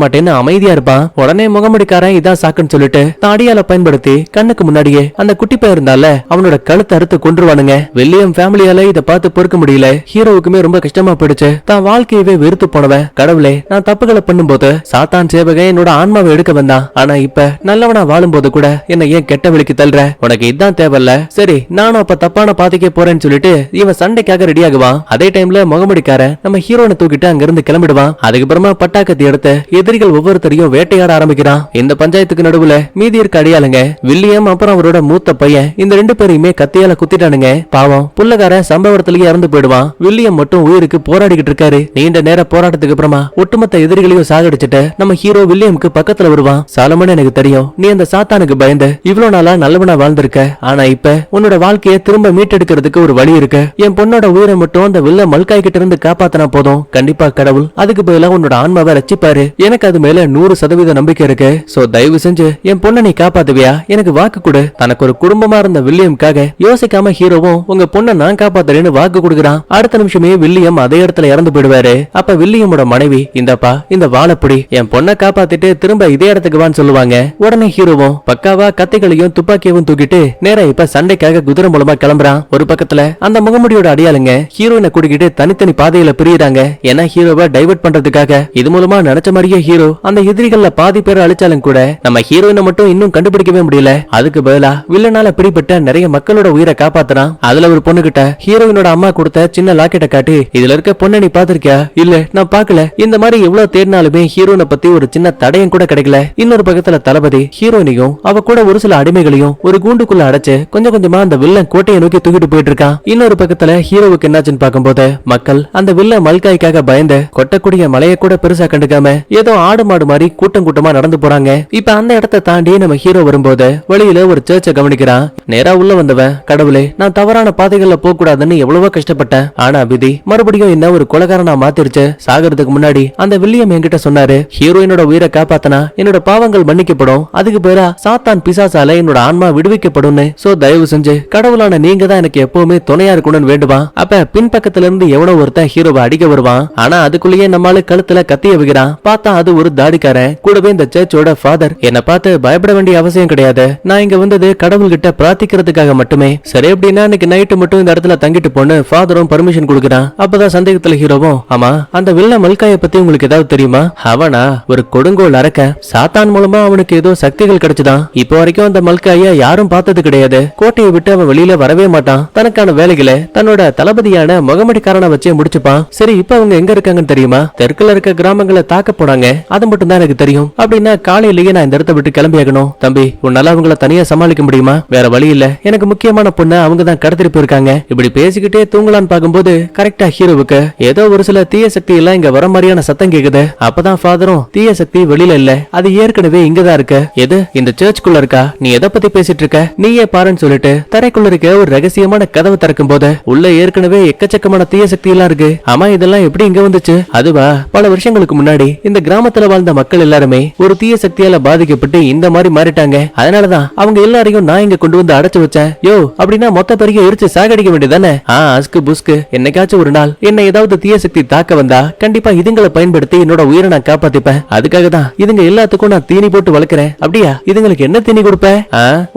மாட்டேன்னு அமைதியா இருப்பான். உடனே முகமுடிக்காரன் இதான் சாக்குன்னு சொல்லிட்டு தாடியால பயன்படுத்தி கண்ணுக்கு முன்னாடியே அந்த குட்டி பையன் இருந்தால அவனோட கழுத்தை அறுத்து கொன்றுவானுங்க. வில்லியம் ஃபேமிலியால இதை பார்த்து பொறுக்க முடியல. ஹீரோவுக்குமே ரொம்ப கஷ்டமா போயிடுச்சு. தான் வாழ்க்கையவே வெறுத்து போனவன், கடவுளே நான் தப்புகளை பண்ணும்போது சாத்தான் சேவகன் என்னோட ஆன்மாவை எடுக்க வந்தான். ஆனா இப்ப நல்லவனா வாழும் போது கூட என்ன ஏன் கெட்ட வழிக்கு தள்ளுற? உனக்கு இதான் தேவையில்ல. சரி, நானும் அப்ப தப்பான பாதைக்கே போறேன்னு சொல்லிட்டு இவன் சண்டைக்காக ரெடி ஆகுவான். அதே டைம்ல முகமுடிக்காரன் நம்ம ஹீரோனை தூக்கிட்டு அங்க இருந்து கிளம்பிடுவான். அதுக்கப்புறமா பட்டாக்கத்தி எடுத்து எதிரிகள் ஒவ்வொருத்தரையும் வேட்டையாட ஆரம்பிக்கிறான். இந்த பஞ்சாயத்துக்கு நடுவுல மீதி இருக்க அடியாளுங்க வில்லியம் அப்புறம் அவரோட மூத்த பையன் இந்த ரெண்டு பேரையுமே கத்தியால குத்திட்டானுங்க. பாவம் புள்ளக்காரன் சம்பவத்திலேயே இறந்து போயிடுவான். வில்லியம் மட்டும் உயிருக்கு போராடிக்கிட்டு இருக்காரு. நீண்ட நேர போராட்டத்துக்கு அப்புறமா ஒட்டுமொத்த எதிரிகளையும் சாகடிச்சுட்டு நம்ம ஹீரோ வில்லியம்க்கு பக்கத்துல வருவான். சாலமன், எனக்கு தெரியும் நீ அந்த சாத்தானுக்கு பயந்து இவ்வளவு நாளா நல்லவனா வாழ்ந்திருக்க. ஆனா இப்ப உன்னோட வாழ்க்கையை திரும்ப மீட்டெடுக்கிறதுக்கு ஒரு வழி இருக்கு. என் பொண்ணோட உயிரை மட்டும் அந்த வில்ல மல்காய் கிட்ட இருந்து காப்பாத்தினா போதும். கண்டிப்பா கடவுள் அதுக்கு பதிலா உன்னோட ஆன்மாவை ரச்சிப்பாரு. எனக்கு அது மேல 100% நம்பிக்கை இருக்கு. சோ தயவு செஞ்சு என் பொண்ணை நீ காப்பாத்துவியா? எனக்கு வாக்கு கொடு. தனக்கு ஒரு குடும்பமா இருந்த வில்லியம்காக யோசிக்காம ஹீரோவும் உங்க பொண்ணை நான் காப்பாத்துறேன்னு வாக்கு கொடுக்குறான். அடுத்த நிமிஷமே வில்லியம் அதே இடத்துல இறந்து போயிடுவாரு. அப்ப வில்லியமோட மனைவி, இந்தப்பா இந்த வாழைப்படி, என் பொண்ணை காப்பாத்திட்டு திரும்ப இதே இடத்துக்கு வான்னு சொல்லுவாங்க. உடனே ஹீரோவும் பக்காவா கத்திகளையும் துப்பாக்கியவும் தூக்கிட்டு நேரா இப்ப சண்டைக்காக குதிரை மூலமா கிளம்புறான். ஒரு பக்கத்துல அந்த முகமுடியோட அடியாளுங்க ஹீரோயினை கூட்டிக்கிட்டு தனித்தனி பாதையில பிரியுறாங்க. ஏன்னா ஹீரோவை டைவர்ட் பண்றதுக்கு கண்டுபிடிக்கிறதுக்காக. இது மூலமா நினைச்ச மாதிரியே ஹீரோ அந்த எதிரிகள்ல பாதி பேரை அழிச்சாலும் கூட நம்ம ஹீரோயினை மட்டும் இன்னும் கண்டுபிடிக்கவே முடியல. அதுக்கு பதிலா வில்லனால பிடிபட்ட நிறைய மக்களோட உயிரை காப்பாத்தினான். அதுல ஒரு பொண்ணு கிட்ட ஹீரோயினோட அம்மா கொடுத்த சின்ன லாக்கெட்டை காட்டி, இதுல இருக்க பொண்ணை நீ பாத்திருக்கியா? இல்ல நான் பாக்கல. இந்த மாதிரி எவ்வளவு தேடினாலுமே ஹீரோயினை பத்தி ஒரு சின்ன தடயம் கூட கிடைக்கல. இன்னொரு பக்கத்துல தளபதி ஹீரோயினையும் அவ கூட ஒரு சில அடிமைகளையும் ஒரு கூண்டுக்குள்ள அடைச்சு கொஞ்சம் கொஞ்சமா அந்த வில்லன் கோட்டையை நோக்கி தூக்கிட்டு போயிட்டு இருக்கான். இன்னொரு பக்கத்துல ஹீரோவுக்கு என்னாச்சுன்னு பார்க்கும்போது மக்கள் அந்த வில்லன் மல்காய்க்காக பயந்து கொட்டக்கூடிய மலையை கூட பெருசா கண்டுக்காம ஏதோ ஆடு மாடு மாதிரி கூட்டம் கூட்டமா நடந்து போறாங்க. இப்ப அந்த இடத்தை தாண்டி நம்ம ஹீரோ வரும்போது வழியில ஒரு சர்ச்சை கவனிக்கிறான். நேரா உள்ள வந்தவன், கடவுளே நான் தவறான பாதைகள்ல போக கூடாதுன்னு எவ்வளவோ கஷ்டப்பட்டேன். ஆனா விதி மறுபடியும் என்ன ஒரு கொலைகாரனா மாத்திருச்சு. சாகிறதுக்கு முன்னாடி அந்த வில்லியம் என்கிட்ட சொன்னாரு, ஹீரோயினோட உயிரை காப்பாத்தனா என்னோட பாவங்கள் மன்னிக்கப்படும், அதுக்கு பேரா சாத்தான் பிசாசால என்னோட ஆன்மா விடுவிக்கப்படும். சோ தயவு செஞ்சு கடவுளான நீங்க தான் எனக்கு எப்பவுமே துணையா இருக்கணும்னு வேண்டுவான். அப்ப பின்பக்கத்துல இருந்து எவனோ ஒருத்தன் ஹீரோவை அடிக்க வருவான். ஆனா அதுக்குள்ளேயே நம்மால கழுத்துல கத்திய வைக்கிறான். பார்த்தா அது ஒரு தாடிக்காரன். கூடவே இந்த சர்ச்சோட ஃபாதர். என்ன பார்த்து பயப்பட வேண்டிய அவசியம் கிடையாது, நான் இங்க வந்தது கடவுள் கிட்ட பிரார்த்திக்கிறதுக்காக மட்டுமே. சரி அப்படின்னா இன்னைக்கு நைட்டு மட்டும் இந்த இடத்துல தங்கிட்டு போன்னு ஃபாதரும் பர்மிஷன் கொடுக்குறான். அப்பதான் சந்தேகத்துல ஹீரோவும், ஆமா அந்த வில்ல மல்காய பத்தி உங்களுக்கு ஏதாவது தெரியுமா? அவனா ஒரு கொடுங்கோல் அரக்க. சாத்தான் மூலமா அவனுக்கு ஏதோ சக்திகள் கிடைச்சுதான். இப்போ வரைக்கும் அந்த மல்காய யாரும் பார்த்தது கிடையாது. கோட்டையை விட்டு அவன் வெளியில வரவே மாட்டான். தனக்கான வேலைகளை தன்னோட தளபதியான முகமடிக்காரனை வச்சே முடிச்சுப்பான். சரி இப்ப அவங்க எங்க இருக்காங்கன்னு தெரியுமா? தெற்குல இருக்க கிராமங்களை தாக்க போனாங்க, அது மட்டும் தான் எனக்கு தெரியும். அப்படின்னா காலையிலேயே நான் இந்த இடத்தை விட்டு கிளம்பியாகணும். தம்பி உன்னால அவங்கள தனியா சமாளிக்க முடியுமா? வேற வழி இல்ல, எனக்கு முக்கியமான பொண்ணு அவங்க தான் கடத்திட்டு போயிருக்காங்க. இப்படி பேசிக்கிட்டே தூங்கலான்னு பாக்கும்போது கரெக்டா ஹீரோவுக்கு ஏதோ ஒரு சில தீய சக்தி எல்லாம் இங்க வர மாதிரியான சத்தம் கேக்குது. அப்பதான் ஃபாதரும், தீய சக்தி வெளியில இல்ல, அது ஏற்கனவே இங்கதான் இருக்கு. எது இந்த சர்ச்சுக்குள்ள இருக்கா? நீ எதை பத்தி பேசிட்டு இருக்க? நீயே பாருன்னு சொல்லிட்டு தரைக்குள்ள இருக்க ஒரு ரகசியமான கதவை திறக்கும் போது உள்ள ஏற்கனவே எக்கச்சக்கமான தீய சக்தி எல்லாம் இருக்கு. ஆமா இதெல்லாம் எப்படி இங்க வந்துச்சு? அதுவா பல வருஷங்களுக்கு முன்னாடி இந்த கிராமத்துல வாழ்ந்த மக்கள் எல்லாருமே ஒரு தீய சக்தியால பாதிக்கப்பட்டு இந்த மாதிரி மாறிட்டாங்க. அதனாலதான் அவங்க எல்லாரையும் நான் இங்க கொண்டு வந்து அடைச்சு வச்சேன். யோ அப்படின்னா மொத்த பெரிய எரிச்சு சாகடிக்க வேண்டியதானே? அஸ்கு புஸ்கு, என்னைக்காச்சும் ஒரு நாள் என்ன ஏதாவது தீய சக்தி தாக்க வந்தா கண்டிப்பா இதுங்களை பயன்படுத்தி என்னோட உயிரை நான் காப்பாத்திப்பேன். அதுக்காக தான் இதுங்க எல்லாத்துக்கும் நான் தீனி போட்டு வளர்க்கிறேன். அப்படியா இதுங்களுக்கு என்ன தீனி கொடுப்ப?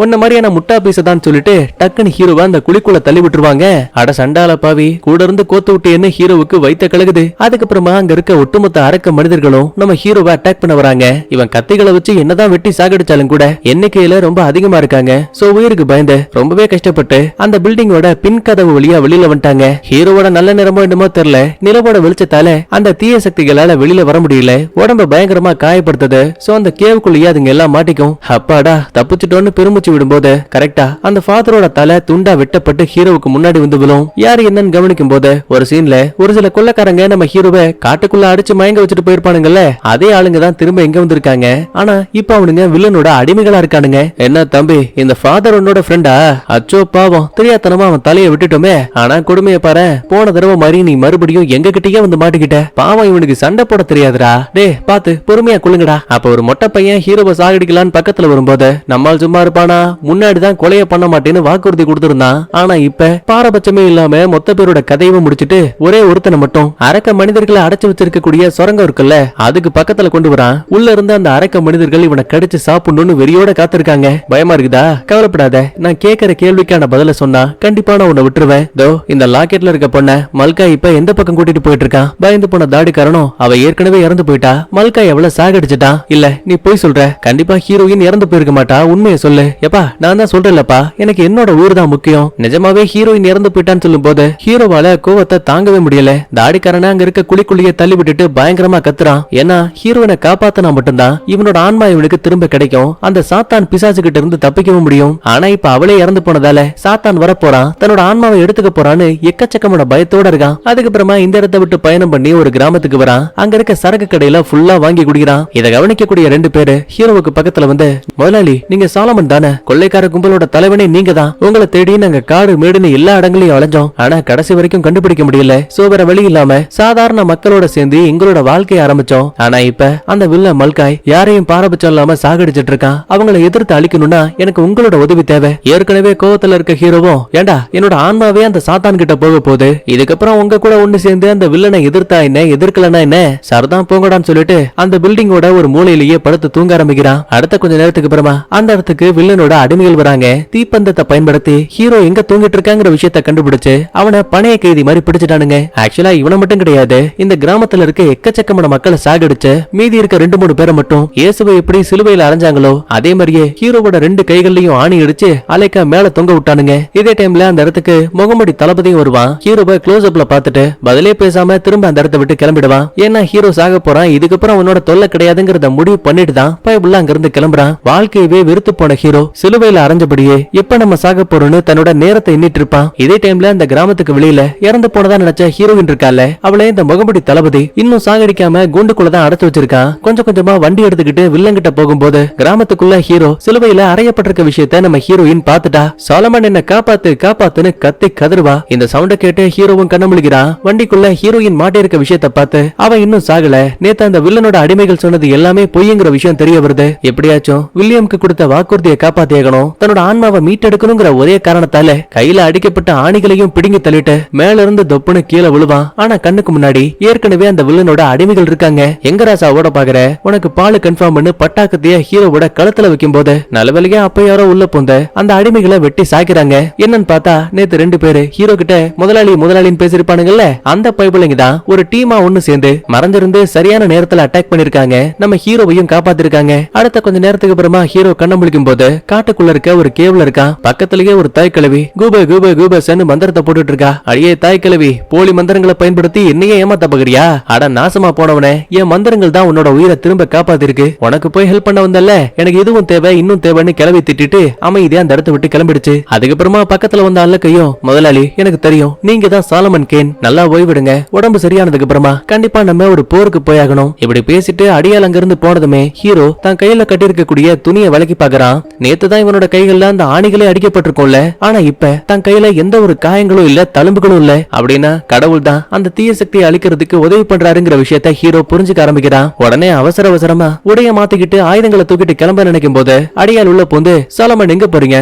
உன்ன மாதிரியான முட்டா பீச தான் சொல்லிட்டு டக்குன்னு ஹீரோவா அந்த குழிக்குள்ள தள்ளி விட்டுருவாங்க. அட சண்டால பாவி, கூட இருந்து கோத்து விட்டேன்னு ஹீரோவுக்கு வைத்த கலகுது. அதுக்கப்புறமா அங்க இருக்க ஒட்டுமொத்த அரக்க மனிதர்களும் நம்ம ஹீரோவை அட்டாக் பண்ண வராங்க. இவன் கத்திகளை வச்சு என்னதான் வெட்டி சாகடிச்சாலும் கூட எண்ணிக்கையில ரொம்ப அதிகமா இருக்காங்க. சோ உயிருக்கு பயந்து ரொம்பவே கஷ்டப்பட்டு அந்த பில்டிங்கோட பின் கதவு வழியா வெளியில வந்துட்டாங்க. ஹீரோவோட நல்ல நிறமோ என்னமோ தெரியல, நிலவோட வெளிச்சத்தால அந்த தீய சக்திகளால வெளியில வர முடியல. உடம்ப பயங்கரமா காயப்படுத்தது. சோ அந்த கேவுக்குள்ளேயே அதுங்க எல்லாம் மாட்டிக்கும். அப்பாடா தப்பிச்சுட்டோன்னு பெருமூச்சு விடும்போது கரெக்டா அந்த ஃபாதரோட தலை துண்டா வெட்டப்பட்டு ஹீரோவுக்கு முன்னாடி வந்து விழும். யாரு என்னன்னு கவனிக்கும் போது ஒரு சீன்ல ஒரு சில கொள்ளக்காரங்க நம்ம ஹீரோவை காட்டுக்குள்ள அடிச்சு மயங்க வச்சுட்டு போயிருப்பானுங்கல்ல, அதே ஆளுங்க தான் திரும்ப எங்க வந்திருக்காங்க. ஆனா இப்ப அவனுங்க வில்லனோட அடிமைகளா இருக்கானுங்க. என்ன தம்பி இந்த ஃபாதர் உன்னோட ஃப்ரெண்டா? அச்சோ பாவம், தெரியாதனமா அவன் தலையை விட்டுட்டோமே. ஆனா கொடுமையை பாரு, போன தடவை மாதிரி நீ மறுபடியும் எங்க கிட்டயே வந்து மாட்டிக்கிட்ட. பாவம் இவனுக்கு சண்டை போட தெரியாதுடா. டே பாத்து பொறுமையா கொள்ளுங்கடா. அப்ப ஒரு மொட்டை பையன் ஹீரோவை சாகடிக்கலான்னு பக்கத்துல வரும்போது நம்மால் சும்மா இருப்பானா? முன்னாடிதான் கொலைய பண்ண மாட்டேன்னு வாக்குறுதி கொடுத்திருந்தான். ஆனா இப்ப பாரபட்சமே இல்லாம மொத்த பேரோட கதையை முடிச்சிட்டு ஒரே ஒருத்தனை மட்டும் அரக்க மனிதர்களை அடைச்சு வச்சிருக்கக்கூடிய சுரங்கம் இருக்குல்ல அதுக்கு பக்கத்துல கொண்டு வரான். உள்ள இருந்து அந்த அரக்க மனிதர்கள் இவனை கடிச்சு சாப்பிடணும்னு வெறியோட காத்திருக்காங்க. பயமா இருக்குதா? கவலைப்படாத, நான் கேட்கிற கேள்விக்கான பதில சொன்னா கண்டிப்பா நான் உன்னை விட்டுருவேன். தோ இந்த லாக்கெட்ல இருக்க பொண்ண மல்கா இப்ப எந்த பக்கம் கூட்டிட்டு போயிட்டு இருக்கான்? பயந்து போன தாடிக்காரனும் அவ ஏற்கனவே இறந்து போயிட்டா. மல்கா எவ்வளவு சாகடிச்சிட்டான்? இல்ல நீ போய் சொல்ற, கண்டிப்பா ஹீரோயின் இறந்து போயிருக்க மாட்டா. உண்மையை சொல்லு. எப்பா நான் தான் சொல்றேன்லப்பா, எனக்கு என்னோட ஊர் தான் முக்கியம். நிஜமாவே ஹீரோயின் இறந்து போயிட்டான்னு சொல்லும் போது ஹீரோவால கோவத்தை தாங்கவே முடியல. தாடிக்காரன அங்க இருக்க குழிக்குள்ளிய தள்ளி விட்டுட்டு பயங்கரமா கத்துறான். ஏன்னா ஹீரோயினை காப்பாத்தினா மட்டும்தான் இவனோட ஆன்மா இவனுக்கு திரும்ப கிடைக்கும். அந்த சாத்தான் பிசாசு கிட்ட இருந்து தப்பிக்கவும் முடியும். ஆனா இப்ப அவளே இறந்து போனதால சாத்தான் வர போறான், தன்னோட ஆன்மாவை எடுத்துக்க போறான்னு எக்கச்சக்கமான பயத்தோட இருக்கான். அதுக்கப்புறமா இந்த இடத்தை விட்டு பயணம் பண்ணி ஒரு கிராமத்துக்கு வரான். அங்க இருக்க சரக்கு கடையில ஃபுல்லா வாங்கி குடிக்கிறான். இதை கவனிக்கக்கூடிய ரெண்டு பேரு ஹீரோவுக்கு பக்கத்துல வந்து, முதலாளி நீங்க சாலமன் தானே? கொள்ளைக்கார கும்பலோட தலைவனே நீங்க தான். உங்களை தேடி நாங்க காடு மேடுன்னு எல்லா இடங்களையும் அலைஞ்சோம். ஆனா கடைசி வரைக்கும் கண்டுபிடிக்க முடியல. சோ வேற வழி இல்லாம சாதாரண மக்களோட சேர்ந்து எங்களோட வாழ்க்கையை ஆரம்பிச்சோம். ஆனா இப்ப அந்த வில்ல மல்காய் யாரையும் பாரபட்சம் இல்லாம சாகடிச்சிட்டு இருக்கான். அவங்களை எதிர்த்து அழிக்கணும்னா எனக்கு உங்களோட உதவி தேவை. ஏற்கனவே கோவத்துல இருக்க ஹீரோவும், ஏண்டா என்னோட ஆன்மாவே அந்த சாத்தான் கிட்ட போக போகுது, இதுக்கப்புறம் உங்க கூட ஒண்ணு சேர்ந்து அந்த வில்லனை எதிர்த்தா என்ன எதிர்க்கலனா என்ன, சரதான் போங்கடான்னு சொல்லிட்டு அந்த பில்டிங்கோட ஒரு மூலையிலேயே படுத்து தூங்க ஆரம்பிக்கிறான். அடுத்த கொஞ்ச நேரத்துக்கு அப்புறமா அந்த இடத்துக்கு வில்லனோட அடிமைகள் வராங்க. தீப்பந்தத்தை பயன்படுத்தி ஹீரோ எங்க தூங்கிட்டு இருக்காங்கிற விஷயத்த கண்டுபிடிச்சு அவனை பணைய கைதி மாதிரி பிடிச்சிட்டானுங்க. ஆக்சுவலா இவனை மட்டும் கிடையாது, இந்த கிராமத்துல இருக்க எக்கச்சக்கமான மக்களை சாகடிச்சு மீதி இருக்க 2-3 பேரை மட்டும் இயேசுவை எப்படி சிலுவையில அரைஞ்சாங்களோ அதே மாதிரியே ஹீரோவோட 2 கைகள்லயும் ஆணி அடிச்சு அலைக்கா மேல தொங்க விட்டானுங்க. இதே டைம்ல அந்த இடத்துக்கு முகமடி தளபதியும் வருவான். ஹீரோவை க்ளோஸ் அப்ல பாத்துட்டு பதிலே பேசாம திரும்ப அந்த இடத்தை விட்டு கிளம்பிடுவான். ஏன்னா ஹீரோ சாக போறான், இதுக்கப்புறம் அவனோட தொல்லை கிடையாதுங்கிறத முடிவு பண்ணிட்டு தான் பயபுள்ள அங்க இருந்து கிளம்புறான். வாழ்க்கையவே வெறுத்து போன ஹீரோ சிலுவையில அரைஞ்சபடியே எப்ப நம்ம சாக போறோம்னு தன்னோட நேரத்தை எண்ணிட்டு இருப்பான். இதே டைம்ல அந்த கிராமத்துக்கு வெளியில இறந்து போனதா நினைச்ச ஹீரோயின் இருக்கால, அவளை இந்த முகமுடி தளபதி இன்னும் சாகடிக்காம கூண்டுக்குள்ளதான் அடைச்சு வச்சிருக்கான். கொஞ்சம் கொஞ்சமா வண்டி எடுத்துக்கிட்டு வில்லங்கிட்ட போகும்போது கிராமத்துக்குள்ள ஹீரோ சிலுவையில அறையப்பட்டிருக்க விஷயத்த நம்ம ஹீரோயின் பாத்துட்டா. சாலமன் என்ன காப்பாத்து காப்பாத்துன்னு கத்தி கதறுவா. இந்த சவுண்ட கேட்டு ஹீரோவும் கண்ண முழிக்கிறான். வண்டிக்குள்ள ஹீரோயின் மாட்டி இருக்க விஷயத்த பார்த்து அவன் இன்னும் சாகல, நேத்து அந்த வில்லனோட அடிமைகள் சொன்னது எல்லாமே பொய்ங்கிற விஷயம் தெரிய வருது. எப்படியாச்சும் வில்லியம்க்கு கொடுத்த வாக்குறுதியை காப்பாத்தியாகணும், தன்னோட ஆன்மாவை மீட்டெடுக்கணுங்கிற ஒரே காரணத்தால கையில அடிக்கப்பட்ட ஆணிகளையும் பிடுங்கி தள்ளிட்டு மேல இருந்து தொப்புன்னு கீழே விழுவான். ஆனா கண்ணுக்கு முன்னாடி ஏற்கனவே அந்த வில்லனோட அடிமைகள் இருக்காங்க. எங்க ராசா ஓட பாக்குற, உனக்கு பாலு கன்ஃபார்ம் பண்ணு பட்டாக்கத்தைய ஹீரோவோட கழுத்துல வைக்கும் போது நல்லவேளையா அப்ப யாரோ உள்ள போந்த அந்த அடிமைகளை வெட்டி சாய்க்கிறாங்க. என்னன்னு பார்த்தா நேத்து 2 பேரு ஹீரோ கிட்ட முதலாளின்னு பேசிருப்பானுங்கல்ல, அந்த பைபிளைங்க தான் ஒரு டீமா ஒண்ணு சேர்ந்து மறைஞ்சிருந்து சரியான நேரத்துல அட்டாக் பண்ணிருக்காங்க. நம்ம ஹீரோவையும் காப்பாத்திருக்காங்க. அடுத்த கொஞ்ச நேரத்துக்கு அப்புறமா ஹீரோ கண்ண முழிக்கும் போது காட்டுக்குள்ள இருக்க ஒரு கேவ்ல இருக்கான். பக்கத்திலேயே ஒரு தாய் கிழவி கூப கூப கூபன்னு மந்திரத்தை போட்டுட்டு இருக்கா. அடியே தாய் கிழவி, போலி மந்திரங்களை பயன்படுத்தி என்னையே ஏமாத்த பாக்குறியா? அட நாசமா போனவனே, என் மந்திரங்கள் தான் உன்னோட உயிரை திரும்ப காப்பாத்திருக்கு. உனக்கு போய் ஹெல்ப் பண்ண வந்தல்ல, எனக்கு இதுவும் தேவை இன்னும் தேவைன்னு கிளவி திட்டிட்டு அமைதியா அந்த இடத்தை விட்டு கிளம்பிடுச்சு. அதுக்கப்புறமா பக்கத்துல வந்த அல்லக்கையும், முதலாளி எனக்கு தெரியும் நீங்க தான் சாலமன் கேன், நல்லா ஓய்விடுங்க, உடம்பு சரியானதுக்கு அப்புறமா கண்டிப்பா நம்ம ஒரு போருக்கு போயாகணும். இப்படி பேசிட்டு அடியால் அங்க இருந்து போனதுமே ஹீரோ தன் கையில கட்டிருக்கக்கூடிய துணியை விலக்கி பாக்குறான். நேத்துதான் இவனோட கைகள்ல அந்த ஆணிகளே அடிக்கப்பட்டிருக்கும்ல, ஆனா இப்ப தன் கையில எந்த ஒரு காயங்களும் இல்ல, தழும்புகளும் இல்ல. அப்படின்னா கடவுள் தான் அந்த தீய சக்தியை அழிக்கிறதுக்கு உதவி பண்றாருங்கிற விஷயத்த ஹீரோ புரிஞ்சுக்க ஆரம்பிக்கிறான். உடனே அவசரமா உடைய மாத்திக்கிட்டு ஆயுதங்களை தூக்கிட்டு கிளம்ப நினைக்கும் போது அடியால் உள்ள போந்து, சாலமன் எங்க போறீங்க?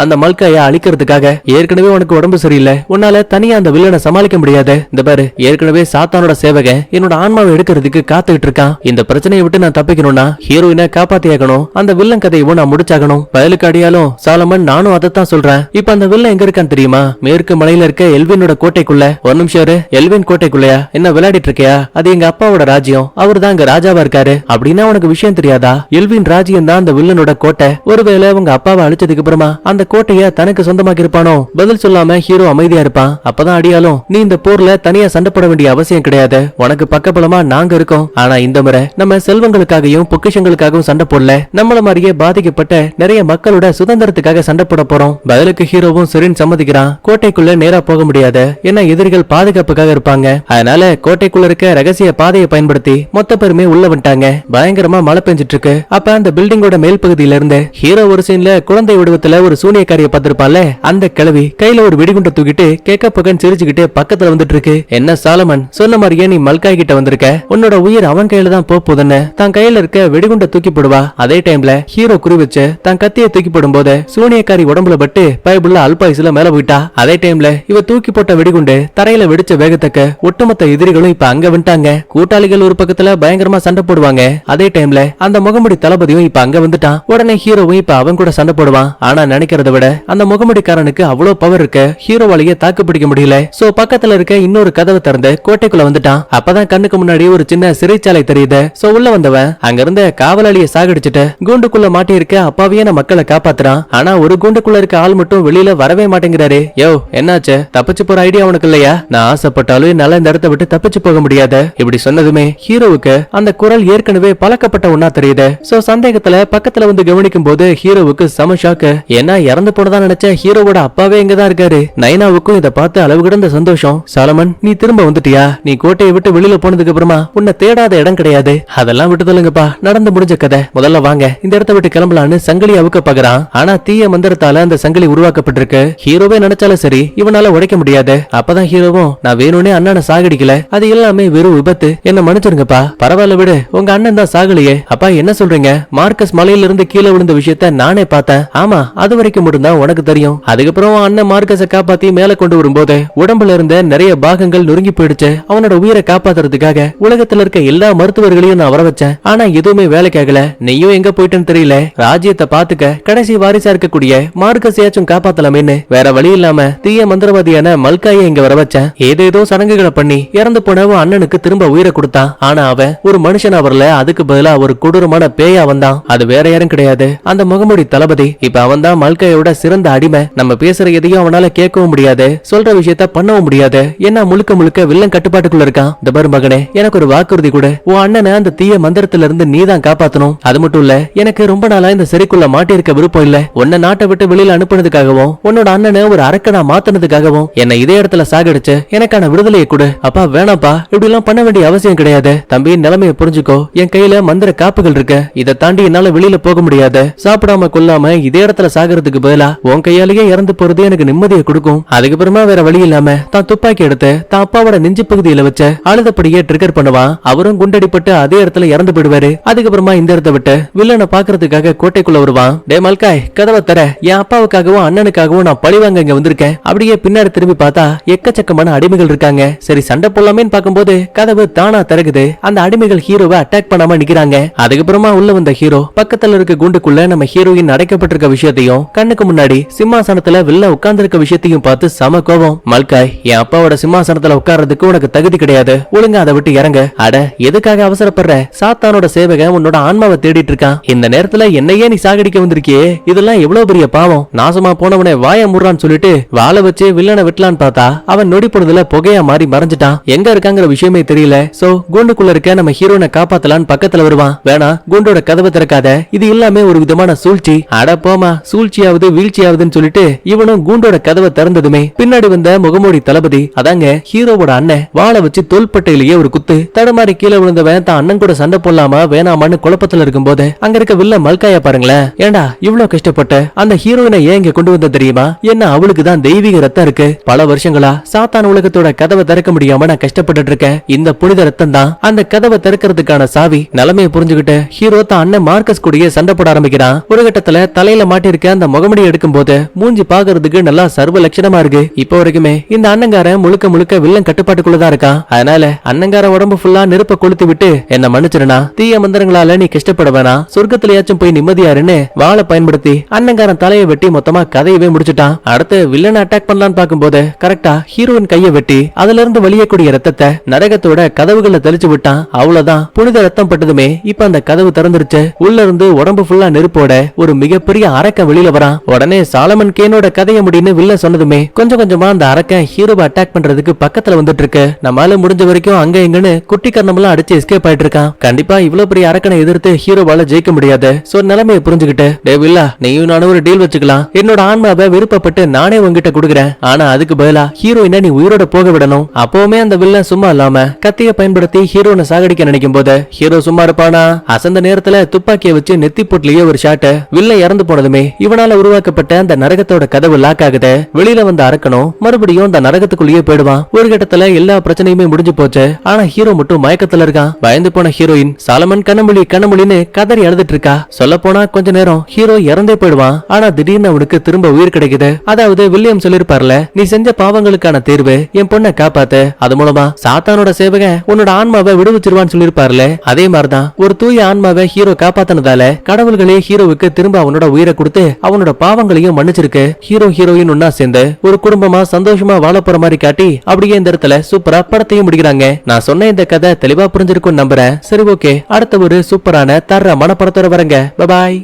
அந்த மல்காய அழிக்கிறதுக்காக. ஏற்கனவே உனக்கு உடம்பு சரியில்லை, உன்னால தனியா அந்த வில்லனை சமாளிக்க முடியாது. இந்த பாரு, ஏற்கனவே சாத்தானோட சேவகன் என்னோட ஆன்மாவை எடுக்கிறதுக்கு காத்துக்கிட்டு இருக்கான். இந்த பிரச்சனையை விட்டு நான் தப்பிக்கணும்னா ஹீரோயினை காப்பாத்தியாகணும், அந்த வில்லன் கதையவும் நான் முடிச்சாகணும். பயலுக்கு அடியாலும் சாலமன் நானும் அதைத்தான் சொல்றேன். இப்ப அந்த வில்லன் எங்க இருக்கான்னு தெரியுமா? மேற்கு மலையில இருக்க எல்வினோட கோட்டைக்குள்ள. ஒரு நிமிஷம், எல்வின் கோட்டைக்குள்ளயா? என்ன விளையாடிட்டு இருக்கியா? அது எங்க அப்பாவோட ராஜ்யம், அவரு தான் அங்க ராஜாவா இருக்காரு. அப்படின்னா உனக்கு விஷயம் தெரியாதா? எல்வின் ராஜ்யம் தான் அந்த வில்லனோட கோட்டை. ஒருவேளை உங்க அப்பாவை அழிச்சதுக்கு அப்புறமா அந்த கோட்டைய தனக்கு சொந்தமாக்கி இருப்பானோ? பதில் சொல்லாம ஹீரோ அமைதியா இருப்பான். அப்பதான் அடியாலும், நீ இந்த போர்ல தனியா சண்டை போட வேண்டிய அவசியம் கிடையாது, உனக்கு பக்கபலமா நாங்க இருக்கோம். ஆனா இந்த முறை நம்ம செல்வங்களுக்காகவும் பொக்கிஷங்களுக்காகவும் சண்டை போடல, நம்மள மாதிரியே பாதிக்கப்பட்ட நிறைய மக்களோட சுதந்திரத்துக்காக சண்டை போட போறோம். பதிலுக்கு ஹீரோவும் சரின்னு சம்மதிக்கிறான். கோட்டைக்குள்ள நேரா போக முடியாது, ஏன்னா எதிரிகள் பாதுகாப்புக்காக இருப்பாங்க. அதனால கோட்டைக்குள்ள இருக்க ரகசிய பாதையை பயன்படுத்தி மொத்த பேருமே உள்ள வந்துட்டாங்க. பயங்கரமா மழை பெஞ்சிட்டு இருக்கு. அப்ப அந்த பில்டிங்கோட மேல் பகுதியில இருந்து ஹீரோ ஒரு சீன்ல குழந்தை வடிவத்துல ஒரு சூனியக்காரிய பார்த்திருப்பான்ல, அந்த கிழவி கையில ஒரு வெடிகுண்டை தூக்கிட்டு கேக்க பகன் சிரிச்சுக்கிட்டு பக்கத்துல வந்துட்டு இருக்கு. என்ன சாலமன், சொன்ன மாதிரியே நீ மல்காய் கிட்ட வந்திருக்க, உன்னோட உயிர் அவன் கையில தான் போகுதுன்னு தான் கையில இருக்க வெடிகுண்டை தூக்கி போடுவா. அதே டைம்ல ஹீரோ குறி வச்சு தன் கத்தியை தூக்கி போடும் போது சூனியக்காரி உடம்புல பட்டு பயபுள்ள அல்பாயுசுல மேல போயிட்டா. அதே டைம்ல இவ தூக்கி போட்ட வெடிகுண்டு தரையில வெடிச்ச வேகத்துக்கு ஒட்டுமொத்த எதிரிகளும் இப்ப அங்க வந்துட்டாங்க. கூட்டாளிகள் ஒரு பக்கத்துல பயங்கரமா சண்டை போடுவாங்க. அதே டைம்ல அந்த முகமுடி தளபதியும் இப்ப அங்க வந்துட்டான். உடனே ஹீரோவும் இப்ப அவன் கூட சண்டை போடுவான். ஆனா நினைக்கிறத விட அந்த முகமுடிக்காரனுக்கு அவ்வளவு பவர் இருக்கு, ஹீரோவாலேயே தாக்கு பிடிக்க முடியல. சோ பக்கத்துல இருக்க இன்னொரு கதவை திறந்து கோட்டைக்குள்ள வந்துட்டான். அப்பதான் கண்ணுக்கு முன்னாடி ஒரு சின்ன சிறைச்சாலை தெரியுது. சோ உள்ள வந்தவன் அங்க இருந்த காவலாளியை சாகடிச்சுட்டு கூண்டுக்குள்ள மாட்டி இருக்க அப்பாவியான மக்களை காப்பாத்துறான். ஆனா ஒரு கூண்டுக்குள்ள இருக்க ஆள் மட்டும் வெளியில வரவே மாட்டேங்கிறாரு. யோ என்னாச்சு, தப்பிச்சு போற ஐடியா உனக்கு இல்லையா? நான் ஆசைப்பட்டாலும் என்னால இந்த இடத்தை விட்டு தப்பிச்சு போக முடியாது. இப்படி சொன்னதுமே ஹீரோவுக்கு அந்த குரல் ஏற்கனவே பழக்கப்பட்ட ஒன்னா தெரியுது. சோ சந்தேகத்துல பக்கத்துல வந்து கவனிக்கும் போது ஹீரோவுக்கு சம ஷாக்கு. ஏன்னா இறந்து போனதா நினைச்ச ஹீரோவோட அப்பாவே இங்கதான் இருக்காரு. நைனாவுக்கும் இதை பார்த்து அளவு கிடந்த சந்தோஷம். சாலமன், நீ திரும்ப வந்துட்டியா? நீ கோட்டையை விட்டு வெளியில போனதுக்கு அப்புறமா உன்னை தேடாத இடம் கிடையாது. அதெல்லாம் விட்டு சொல்லுங்கப்பா, நடந்து முடிஞ்ச கதை. முதல்ல வாங்க இந்த இடத்தை விட்டு கிளம்பலான்னு சங்கிலி அவுக்க பாக்குறான். ஆனா தீய மந்திரத்தால அந்த சங்கிலி உருவாக்கப்பட்டிருக்கு. ஹீரோவே நினைச்சாலும் சரி இவனால உடைக்க முடியாது. அப்பதான் ஹீரோவும், நான் வேணும்னே அண்ணனை சாகடிக்கல, அது எல்லாமே வெறும் விபத்து, என்ன மன்னிச்சிருங்கப்பா. பரவாயில்ல விடு, உங்க அண்ணன் தான் சாகலையே. அப்பா என்ன சொல்றீங்க? மார்க்கஸ் மலையில இருந்து கீழே விழுந்த விஷயத்த நானே பார்த்தேன். ஆமா, அது வரைக்கும் மட்டும்தான் உனக்கு தெரியும். அதுக்கப்புறம் அண்ணன் மார்க்கஸை காப்பாத்தி மேல கொண்டு வரும்போது உடம்புல இருந்த நிறைய பாகங்கள் நொறுங்கி போயிடுச்சு. அவனோட உயிரை காப்பாத்துறதுக்காக உலகத்துல இருக்க எல்லா மருத்துவர்களையும் நான் வர வச்சேன். ஆனா எதுவுமே வேலைக்காகல. நீயும் எங்க போயிட்டேன்னு தெரியல. ராஜ்யத்தை பாத்துக்க கடைசி வாரிசா இருக்கக்கூடிய மார்க்கஸையாச்சும் காப்பாத்தலாமேன்னு வேற வழி இல்லாம தீய மந்திரவாதியான மல்காயை இங்க வர வச்சேன். ஏதேதோ சடங்குகளை பண்ணி இறந்து போனவன் அண்ணனை வில்லனுக்கு திரும்ப உயிரை கொடுத்தான். ஆனா அவன் ஒரு மனுஷனா வரல, அதுக்கு பதிலா ஒரு கொடூரமான பேயா வந்தான். அது வேற யாரும் கிடையாது, அந்த முகமூடி தளபதி. இப்ப அவன் தான் மல்கையோட சிறந்த அடிமை. நம்ம பேசுற எதையும் அவனால கேட்கவும் முடியாது, சொல்ற விஷயத்த பண்ணவும் முடியாது. ஏன்னா முழுக்க முழுக்க வில்லன் கட்டுப்பாட்டுக்குள்ள இருக்கான். இந்த பாரு மகனே, எனக்கு ஒரு வாக்குறுதி கொடு. உன் அண்ணனை அந்த தீய மந்திரத்துல இருந்து நீ தான் காப்பாத்தணும். அது மட்டும் இல்ல, எனக்கு ரொம்ப நாளா இந்த சிறைக்குள்ள மாட்டிருக்க விருப்பம் இல்ல. உன்னை நாட்டை விட்டு வெளியில அனுப்புனதுக்காகவும் உன்னோட அண்ணனை ஒரு அரக்கனா மாத்தினதுக்காகவும் என்னை இதே இடத்துல சாகடிச்சு எனக்கான விடுதலையை கொடு. அப்பா வேணாப்பா, இப்படி எல்லாம் பண்ண வேண்டிய அவசியம் கிடையாது. தம்பி நிலைமையை புரிஞ்சுக்கோ. என் கையில மந்திர காப்புகள் இருக்கு, இதை தாண்டி என்னால வெளியில போக முடியாது. சாப்பிடாம கொல்லாம இதே இடத்துல சாகிறதுக்கு பதிலா உன் கையாலேயே இறந்து போறது எனக்கு நிம்மதியை கொடுக்கும். அதுக்கப்புறமா வேற வழி இல்லாம தான் துப்பாக்கி எடுத்து தான் அப்பாவோட நெஞ்சு பகுதியில வச்ச அழுதப்படியே ட்ரிகர் பண்ணுவான். அவரும் குண்டடிப்பட்டு அதே இடத்துல இறந்து போயிடுவாரு. அதுக்கப்புறமா இந்த இடத்தை விட்டு வில்லனை பாக்குறதுக்காக கோட்டைக்குள்ள வருவான். டே மல்காய், கதவை தர. என் அப்பாவுக்காகவும் அண்ணனுக்காகவும் நான் பழிவாங்க இங்க வந்திருக்கேன். அப்படியே பின்னாடி திரும்பி பார்த்தா எக்கச்சக்கமான அடிமைகள் இருக்காங்க. சரி சண்டை போடலாமேன்னு பார்க்கும்போது கதவு தானா திறகுது. அந்த அடிமைகள் ஹீரோவை அட்டாக் பண்ணாம நிக்கிறாங்க. அதுக்கப்புறமா உள்ள வந்த ஹீரோ பக்கத்துல இருக்க குண்டுக்குள்ள நம்ம ஹீரோயின் அடைக்கப்பட்டிருக்க விஷயத்தையும் கண்ணுக்கு முன்னாடி சிம்மாசனத்துல வில்ல உட்கார்ந்திருக்க விஷயத்தையும் பார்த்து சம கோபம். மல்காய், என் அப்பாவோட சிம்மாசனத்துல உட்கார்றதுக்கு உனக்கு தகுதி கிடையாது. ஒழுங்கா அதை விட்டு இறங்க. அட எதுக்காக அவசரப்படுற? சாத்தானோட சேவகன் உன்னோட ஆன்மாவை தேடிட்டு இருக்கான். இந்த நேரத்துல என்னையே நீ சாகடிக்க வந்திருக்கியே, இதெல்லாம் எவ்வளவு பெரிய பாவம். நாசமா போனவனை வாய முறான்னு சொல்லிட்டு வாழ வச்சு வில்லனை வெட்டலான்னு பார்த்தா அவன் நொடி பொழுதுல புகையா மாறி மறைஞ்சிட்டான். எங்க இருக்காங்கிற விஷயமே தெரியல. சோ குண்டுக்குள்ள இருக்க நம்ம ஹீரோனை காப்பாத்தலான்னு பக்கத்துல வருவான். வேணா, குண்டோட கதவை திறக்காத, இது எல்லாமே ஒரு விதமான சூழ்ச்சி. அட போமா, சூழ்ச்சியாவது வீழ்ச்சியாவதுன்னு சொல்லிட்டு இவனும் குண்டோட கதவை திறந்ததுமே பின்னாடி வந்த முகமூடி தளபதி, அதாங்க ஹீரோவோட அண்ணன், வாழ வச்சு தோள்பட்டையிலேயே ஒரு குத்து. தடுமாறி கீழே விழுந்தவன் தான் அண்ணன் கூட சண்டை போடலாமா வேணாமான்னு குழப்பத்துல இருக்கும் போது அங்க இருக்க வில்ல மல்காயா பாருங்களேன். ஏண்டா இவ்வளவு கஷ்டப்பட்ட அந்த ஹீரோயினை ஏன் இங்க கொண்டு வந்த தெரியுமா? என்ன அவளுக்கு தான் தெய்வீக ரத்தம் இருக்கு. பல வருஷங்களா சாத்தான் உலகத்தோட கதவை திறக்க முடியாம நான் கஷ்டப்பட்டு இருக்கேன். இந்த புனித ரத்தம் தான் அந்த கதவை திறக்கிறதுக்கான சாவி. நிலைமையை புரிஞ்சுக்கிட்டு ஹீரோ தான் அண்ணன் மார்க்கஸ் கூடயே சண்டை போட ஆரம்பிக்கிறான். ஒரு கட்டத்துல தலையில மாட்டிருக்க அந்த முகமுடி எடுக்கும் போது மூஞ்சி பாக்குறதுக்கு நல்லா சர்வ லட்சணமா இருக்கு. இப்போ வரைக்குமே இந்த அண்ணங்காரன் முழுக்க முழுக்க வில்லன் கட்டுப்பாட்டுக்குள்ளதான் இருக்கான். அதனால அண்ணங்கார உடம்பு ஃபுல்லா நெருப்ப கொளுத்தி விட்டு என்ன மன்னிச்சிருனா, தீய மந்திரங்களால நீ கஷ்டப்பட வேணாம், சொர்க்கத்திலேயாச்சும் போய் நிம்மதியாருன்னு வாளை பயன்படுத்தி அண்ணங்காரன் தலையை வெட்டி மொத்தமா கதையவே முடிச்சுட்டான். அடுத்து வில்லனை அட்டாக் பண்ணலான்னு பார்க்கும்போது கரெக்டா ஹீரோயின் கையை வெட்டி அதுல இருந்து வெளியக்கூடிய ரத்தத்தை நரகத்தோட கதவுகளை தெளிச்சு விட்டான். அவ்வளவுதான், புனித ரத்தம் பட்டதுமே இப்ப அந்த கதவு திறந்துருச்சு. உள்ள இருந்து உடம்பு ஃபுல்லா நெருப்போட ஒரு மிகப்பெரிய அரக்கன் வெளியில வரான். உடனே சாலமன் கேனோட கதையை முடின்னு வில்ல சொன்னதுமே கொஞ்சம் கொஞ்சமா அந்த அரக்கன் ஹீரோவை அட்டாக் பண்றதுக்கு பக்கத்துல வந்துட்டு இருக்கு. நம்மளால முடிஞ்ச வரைக்கும் அங்க எங்கன்னு குட்டி கர்ணமெல்லாம் அடிச்சு எஸ்கேப் ஆயிட்டு இருக்கான். கண்டிப்பா இவ்வளவு பெரிய அரக்கனை எதிர்த்து ஹீரோவால ஜெயிக்க முடியாது. சோ நிலைமையை புரிஞ்சுக்கிட்டு, டே வில்லா, நீயும் நானும் ஒரு டீல் வச்சுக்கலாம். என்னோட ஆன்மாவை விருப்பப்பட்டு நானே உங்ககிட்ட கொடுக்குறேன். ஆனா அதுக்கு பதிலா ஹீரோயினை நீ உயிரோட போக விடணும். அப்பவுமே அந்த வில்லன் சும்மா இல்லாம கத்திய பயன்படுத்தி ஹீரோனை சாகடிக்க நினைக்கும் போது ஹீரோ சும்மா இருப்பானா? அசந்த நேரத்துல துப்பாக்கியை வச்சு நெத்தி போட்லயே ஒரு ஷாட். வில்லன் இறந்து போனதுமே இவனால உருவாக்கப்பட்ட அந்த நரகத்தோட கதவு லாக் ஆகுது. வெளியில வந்த அரக்கனும் மறுபடியும் அந்த நரகத்துக்குள்ளேயே போயிடுவான். ஒரு கட்டத்துல எல்லா பிரச்சனையுமே முடிஞ்சு போச்சு. ஆனா ஹீரோ மட்டும் மயக்கத்துல இருக்கான். பயந்து போன ஹீரோயின் சாலமன் கண்ணமொழின்னு கதறி அழுதுட்டு இருக்கா. சொல்ல போனா கொஞ்ச நேரம் ஹீரோ இறந்தே போயிடுவான். ஆனா திடீர்னு அவனுக்கு திரும்ப உயிர் கிடைக்குது. அதாவது வில்லியம் சொல்லிருப்பார்ல, நீ செஞ்ச பாவங்களுக்கான தீர்வு என் பொண்ணை காப்பாத்து, அது மூலமா சாத்தானோட சேவகன் உன்னோட ஆன்மாவை விடுவிச்சிருவான்னு சொல்லிருப்பார்ல, அதே மாதிரிதான் ஒரு தூய ஆன்மாவை ஹீரோ காப்பாத்தினதால கடவுள்களே ஹீரோவுக்கு திரும்ப அவனோட உயிரை கொடுத்து அவனோட பாவங்களையும் மன்னிச்சிருக்கு. ஹீரோ ஹீரோயின் ஒன்னா சேர்ந்து ஒரு குடும்பமா சந்தோஷமா வாழ போற மாதிரி காட்டி அப்படியே இந்த இடத்துல சூப்பரா படத்தையும் முடிக்கிறாங்க. நான் சொன்ன இந்த கதை தெளிவா புரிஞ்சிருக்கும் நம்புறேன். சரி ஓகே, அடுத்த ஒரு சூப்பரான தர மனப்படத்தோட வரங்க. பாய்.